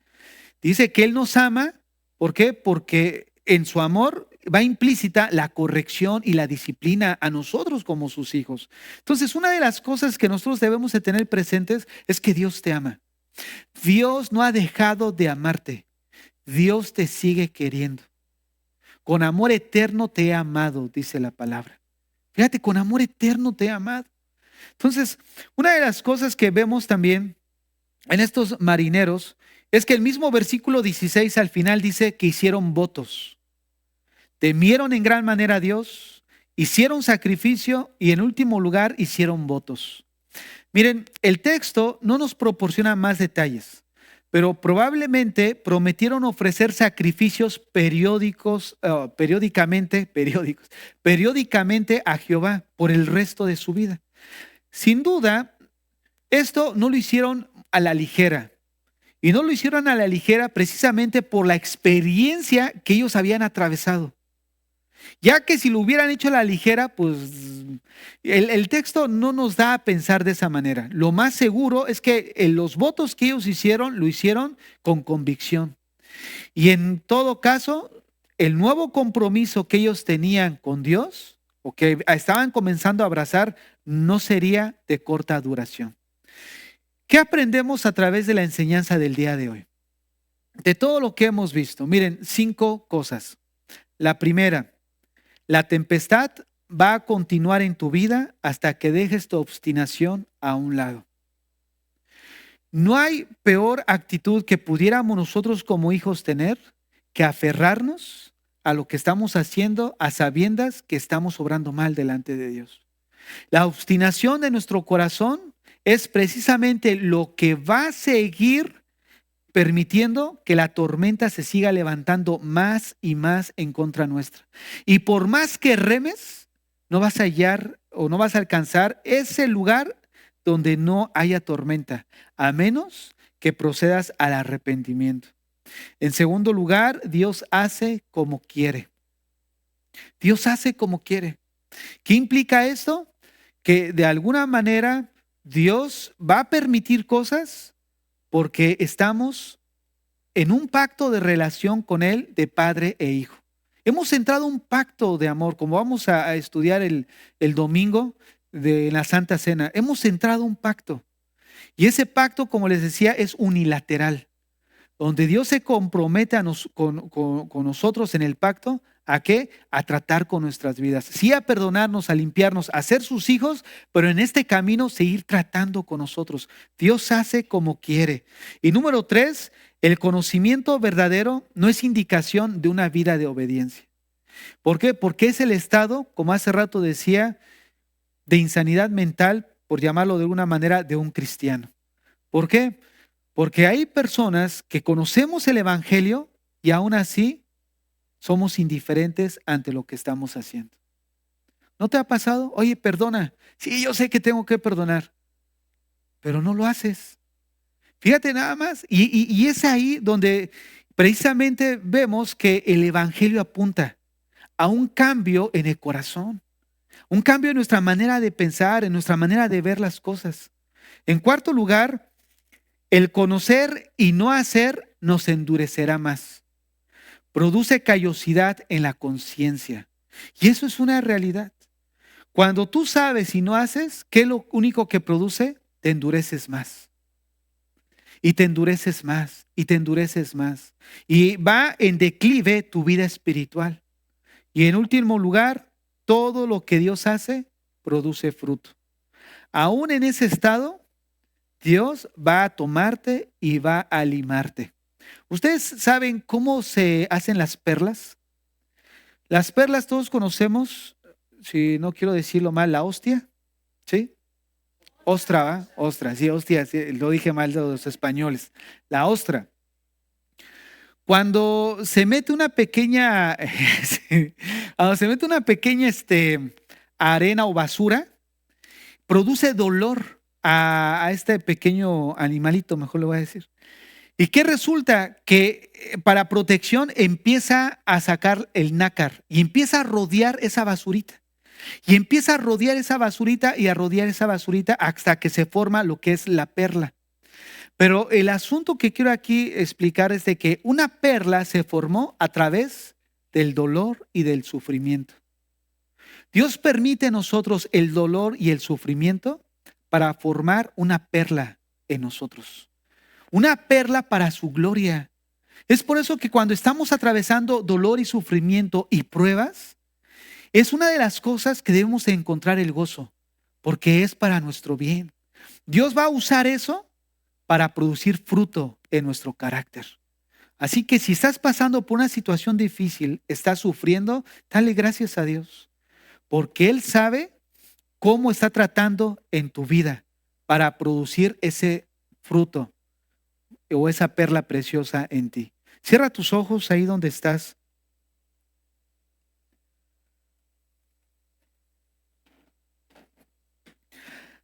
Dice que Él nos ama. ¿Por qué? Porque en su amor va implícita la corrección y la disciplina a nosotros como sus hijos. Entonces, una de las cosas que nosotros debemos de tener presentes es que Dios te ama. Dios no ha dejado de amarte. Dios te sigue queriendo. Con amor eterno te he amado, dice la palabra. Fíjate, con amor eterno te he amado. Entonces, una de las cosas que vemos también en estos marineros es que el mismo versículo 16 al final dice que hicieron votos. Temieron en gran manera a Dios, hicieron sacrificio y en último lugar hicieron votos. Miren, el texto no nos proporciona más detalles, pero probablemente prometieron ofrecer sacrificios periódicamente a Jehová por el resto de su vida. Sin duda, esto no lo hicieron a la ligera. Y no lo hicieron a la ligera precisamente por la experiencia que ellos habían atravesado. Ya que si lo hubieran hecho a la ligera, pues el texto no nos da a pensar de esa manera. Lo más seguro es que los votos que ellos hicieron, lo hicieron con convicción. Y en todo caso, el nuevo compromiso que ellos tenían con Dios, o que estaban comenzando a abrazar, no sería de corta duración. ¿Qué aprendemos a través de la enseñanza del día de hoy? De todo lo que hemos visto, miren, 5 cosas. La primera, la tempestad va a continuar en tu vida hasta que dejes tu obstinación a un lado. No hay peor actitud que pudiéramos nosotros como hijos tener que aferrarnos a lo que estamos haciendo a sabiendas que estamos obrando mal delante de Dios. La obstinación de nuestro corazón es precisamente lo que va a seguir permitiendo que la tormenta se siga levantando más y más en contra nuestra. Y por más que remes, no vas a hallar o no vas a alcanzar ese lugar donde no haya tormenta, a menos que procedas al arrepentimiento. En segundo lugar, Dios hace como quiere. Dios hace como quiere. ¿Qué implica esto? Que de alguna manera Dios va a permitir cosas porque estamos en un pacto de relación con Él de padre e hijo. Hemos entrado en un pacto de amor, como vamos a estudiar el domingo de la Santa Cena. Hemos entrado en un pacto. Y ese pacto, como les decía, es unilateral, donde Dios se compromete con nosotros en el pacto. ¿A qué? A tratar con nuestras vidas. Sí, a perdonarnos, a limpiarnos, a ser sus hijos, pero en este camino seguir tratando con nosotros. Dios hace como quiere. Y número 3, el conocimiento verdadero no es indicación de una vida de obediencia. ¿Por qué? Porque es el estado, como hace rato decía, de insanidad mental, por llamarlo de alguna manera, de un cristiano. ¿Por qué? Porque hay personas que conocemos el evangelio y aún así somos indiferentes ante lo que estamos haciendo. ¿No te ha pasado? Oye, perdona. Sí, yo sé que tengo que perdonar, pero no lo haces. Fíjate nada más. Y es ahí donde precisamente vemos que el evangelio apunta a un cambio en el corazón, un cambio en nuestra manera de pensar, en nuestra manera de ver las cosas. En cuarto lugar, el conocer y no hacer nos endurecerá más. Produce callosidad en la conciencia. Y eso es una realidad. Cuando tú sabes y no haces, ¿qué es lo único que produce? Te endureces más. Y te endureces más. Y te endureces más. Y va en declive tu vida espiritual. Y en último lugar, todo lo que Dios hace produce fruto. Aún en ese estado, Dios va a tomarte y va a limarte. ¿Ustedes saben cómo se hacen las perlas? Las perlas todos conocemos, si no quiero decirlo mal, la hostia, ¿sí? Ostra, ¿va? Ostra, sí, hostia, sí, lo dije mal de los españoles. La ostra. Cuando se mete una pequeña, cuando se mete una pequeña arena o basura, produce dolor a este pequeño animalito, mejor le voy a decir. ¿Y qué resulta? Que para protección empieza a sacar el nácar y empieza a rodear esa basurita. Y empieza a rodear esa basurita y a rodear esa basurita hasta que se forma lo que es la perla. Pero el asunto que quiero aquí explicar es de que una perla se formó a través del dolor y del sufrimiento. Dios permite en nosotros el dolor y el sufrimiento para formar una perla en nosotros. Una perla para su gloria. Es por eso que cuando estamos atravesando dolor y sufrimiento y pruebas, es una de las cosas que debemos de encontrar el gozo, porque es para nuestro bien. Dios va a usar eso para producir fruto en nuestro carácter. Así que si estás pasando por una situación difícil, estás sufriendo, dale gracias a Dios, porque Él sabe cómo está tratando en tu vida para producir ese fruto o esa perla preciosa en ti. Cierra tus ojos ahí donde estás.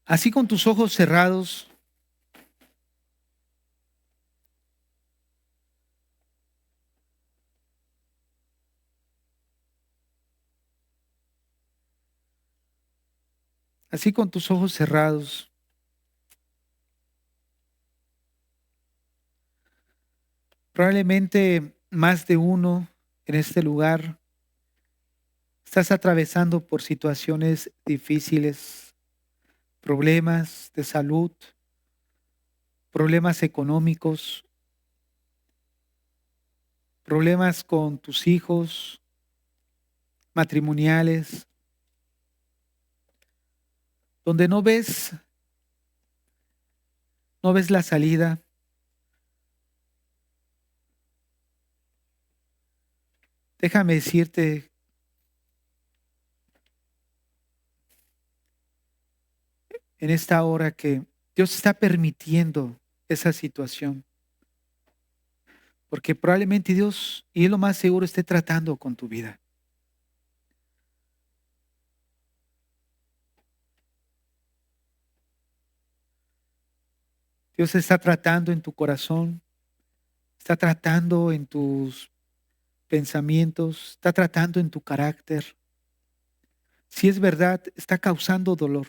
Así con tus ojos cerrados, así con tus ojos cerrados, probablemente más de uno en este lugar estás atravesando por situaciones difíciles, problemas de salud, problemas económicos, problemas con tus hijos, matrimoniales, donde no ves la salida. Déjame decirte, en esta hora que Dios está permitiendo esa situación, porque probablemente Dios, y es lo más seguro, esté tratando con tu vida. Dios está tratando en tu corazón, está tratando en tus pensamientos, está tratando en tu carácter. Si es verdad, está causando dolor.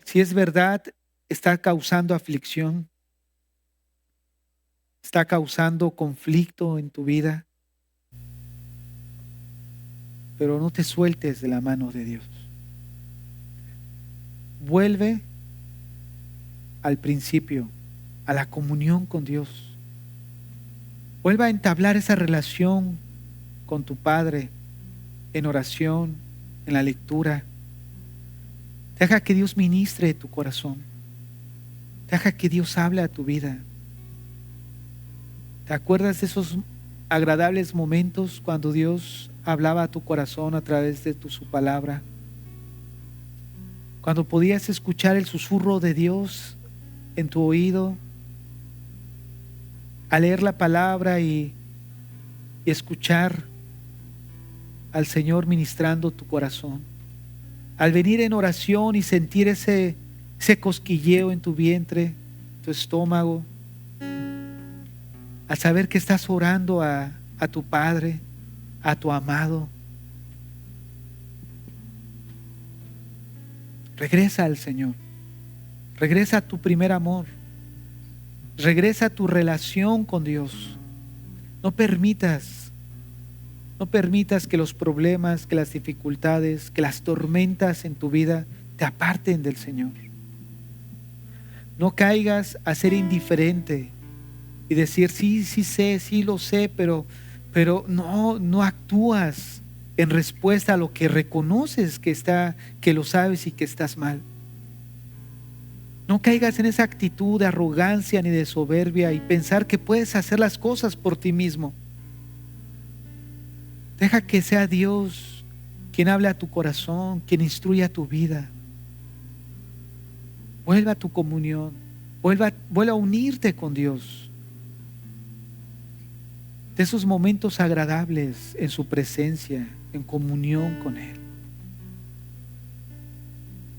Si es verdad, está causando aflicción, está causando conflicto en tu vida, pero no te sueltes de la mano de Dios. Vuelve al principio, a la comunión con Dios. Vuelve a entablar esa relación con tu Padre en oración, en la lectura. Deja que Dios ministre tu corazón. Deja que Dios hable a tu vida. ¿Te acuerdas de esos agradables momentos cuando Dios hablaba a tu corazón a través de su palabra? Cuando podías escuchar el susurro de Dios en tu oído, al leer la palabra y escuchar al Señor ministrando tu corazón, al venir en oración y sentir ese cosquilleo en tu vientre, tu estómago, al saber que estás orando a tu Padre, a tu amado. Regresa al Señor, regresa a tu primer amor, regresa a tu relación con Dios. No permitas que los problemas, que las dificultades, que las tormentas en tu vida te aparten del Señor. No caigas a ser indiferente y decir, sí sé, sí lo sé, pero no actúas en respuesta a lo que reconoces que lo sabes y que estás mal. No caigas en esa actitud de arrogancia ni de soberbia y pensar que puedes hacer las cosas por ti mismo. Deja que sea Dios quien hable a tu corazón, quien instruya tu vida. Vuelve a tu comunión, vuelve a unirte con Dios. De esos momentos agradables en su presencia, en comunión con Él.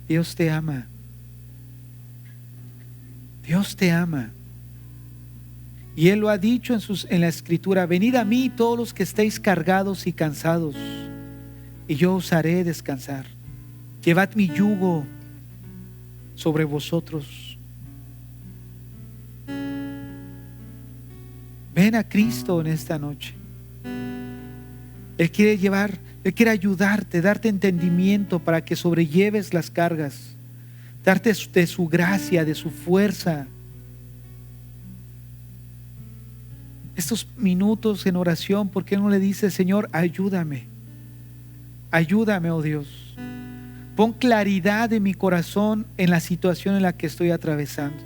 Dios te ama. Dios te ama. Y Él lo ha dicho en la Escritura: venid a mí todos los que estéis cargados y cansados, y yo os haré descansar. Llevad mi yugo sobre vosotros. Ven a Cristo en esta noche. Él quiere ayudarte, darte entendimiento para que sobrelleves las cargas, darte de su gracia, de su fuerza, estos minutos en oración, ¿por qué no le dices, Señor, ayúdame? Ayúdame, oh Dios. Pon claridad en mi corazón en la situación en la que estoy atravesando.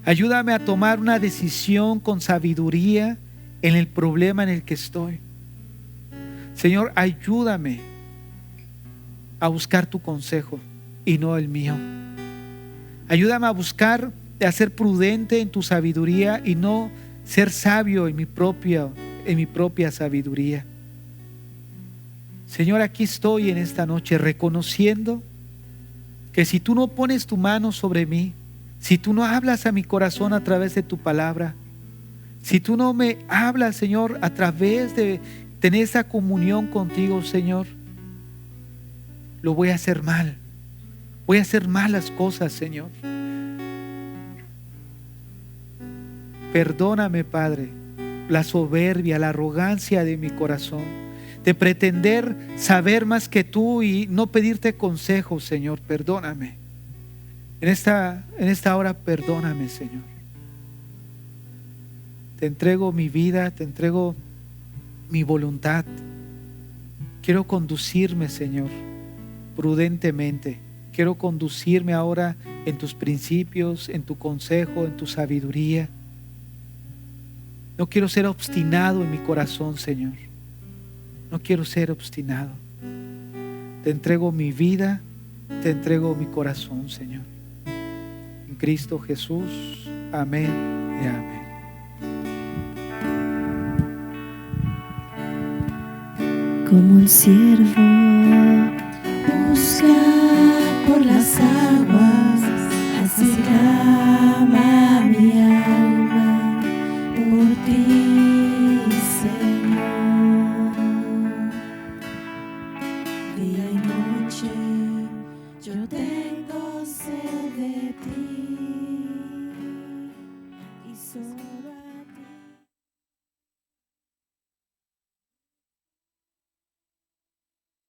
Ayúdame a tomar una decisión con sabiduría en el problema en el que estoy. Señor, ayúdame a buscar tu consejo y no el mío. Ayúdame a buscar, a ser prudente en tu sabiduría y no ser sabio en mi propia sabiduría. Señor, aquí estoy en esta noche reconociendo que si tú no pones tu mano sobre mí, si tú no hablas a mi corazón a través de tu palabra, si tú no me hablas, Señor, a través de tener esa comunión contigo, Señor, lo voy a hacer mal. Voy a hacer malas cosas, Señor. Perdóname, Padre, la soberbia, la arrogancia de mi corazón, de pretender saber más que tú y no pedirte consejos, Señor. Perdóname. En esta hora, perdóname, Señor. Te entrego mi vida, te entrego mi voluntad. Quiero conducirme, Señor, prudentemente. Quiero conducirme ahora en tus principios, en tu consejo, en tu sabiduría. No quiero ser obstinado en mi corazón, Señor. No quiero ser obstinado. Te entrego mi vida, te entrego mi corazón, Señor. En Cristo Jesús. Amén y amén. Como el siervo busca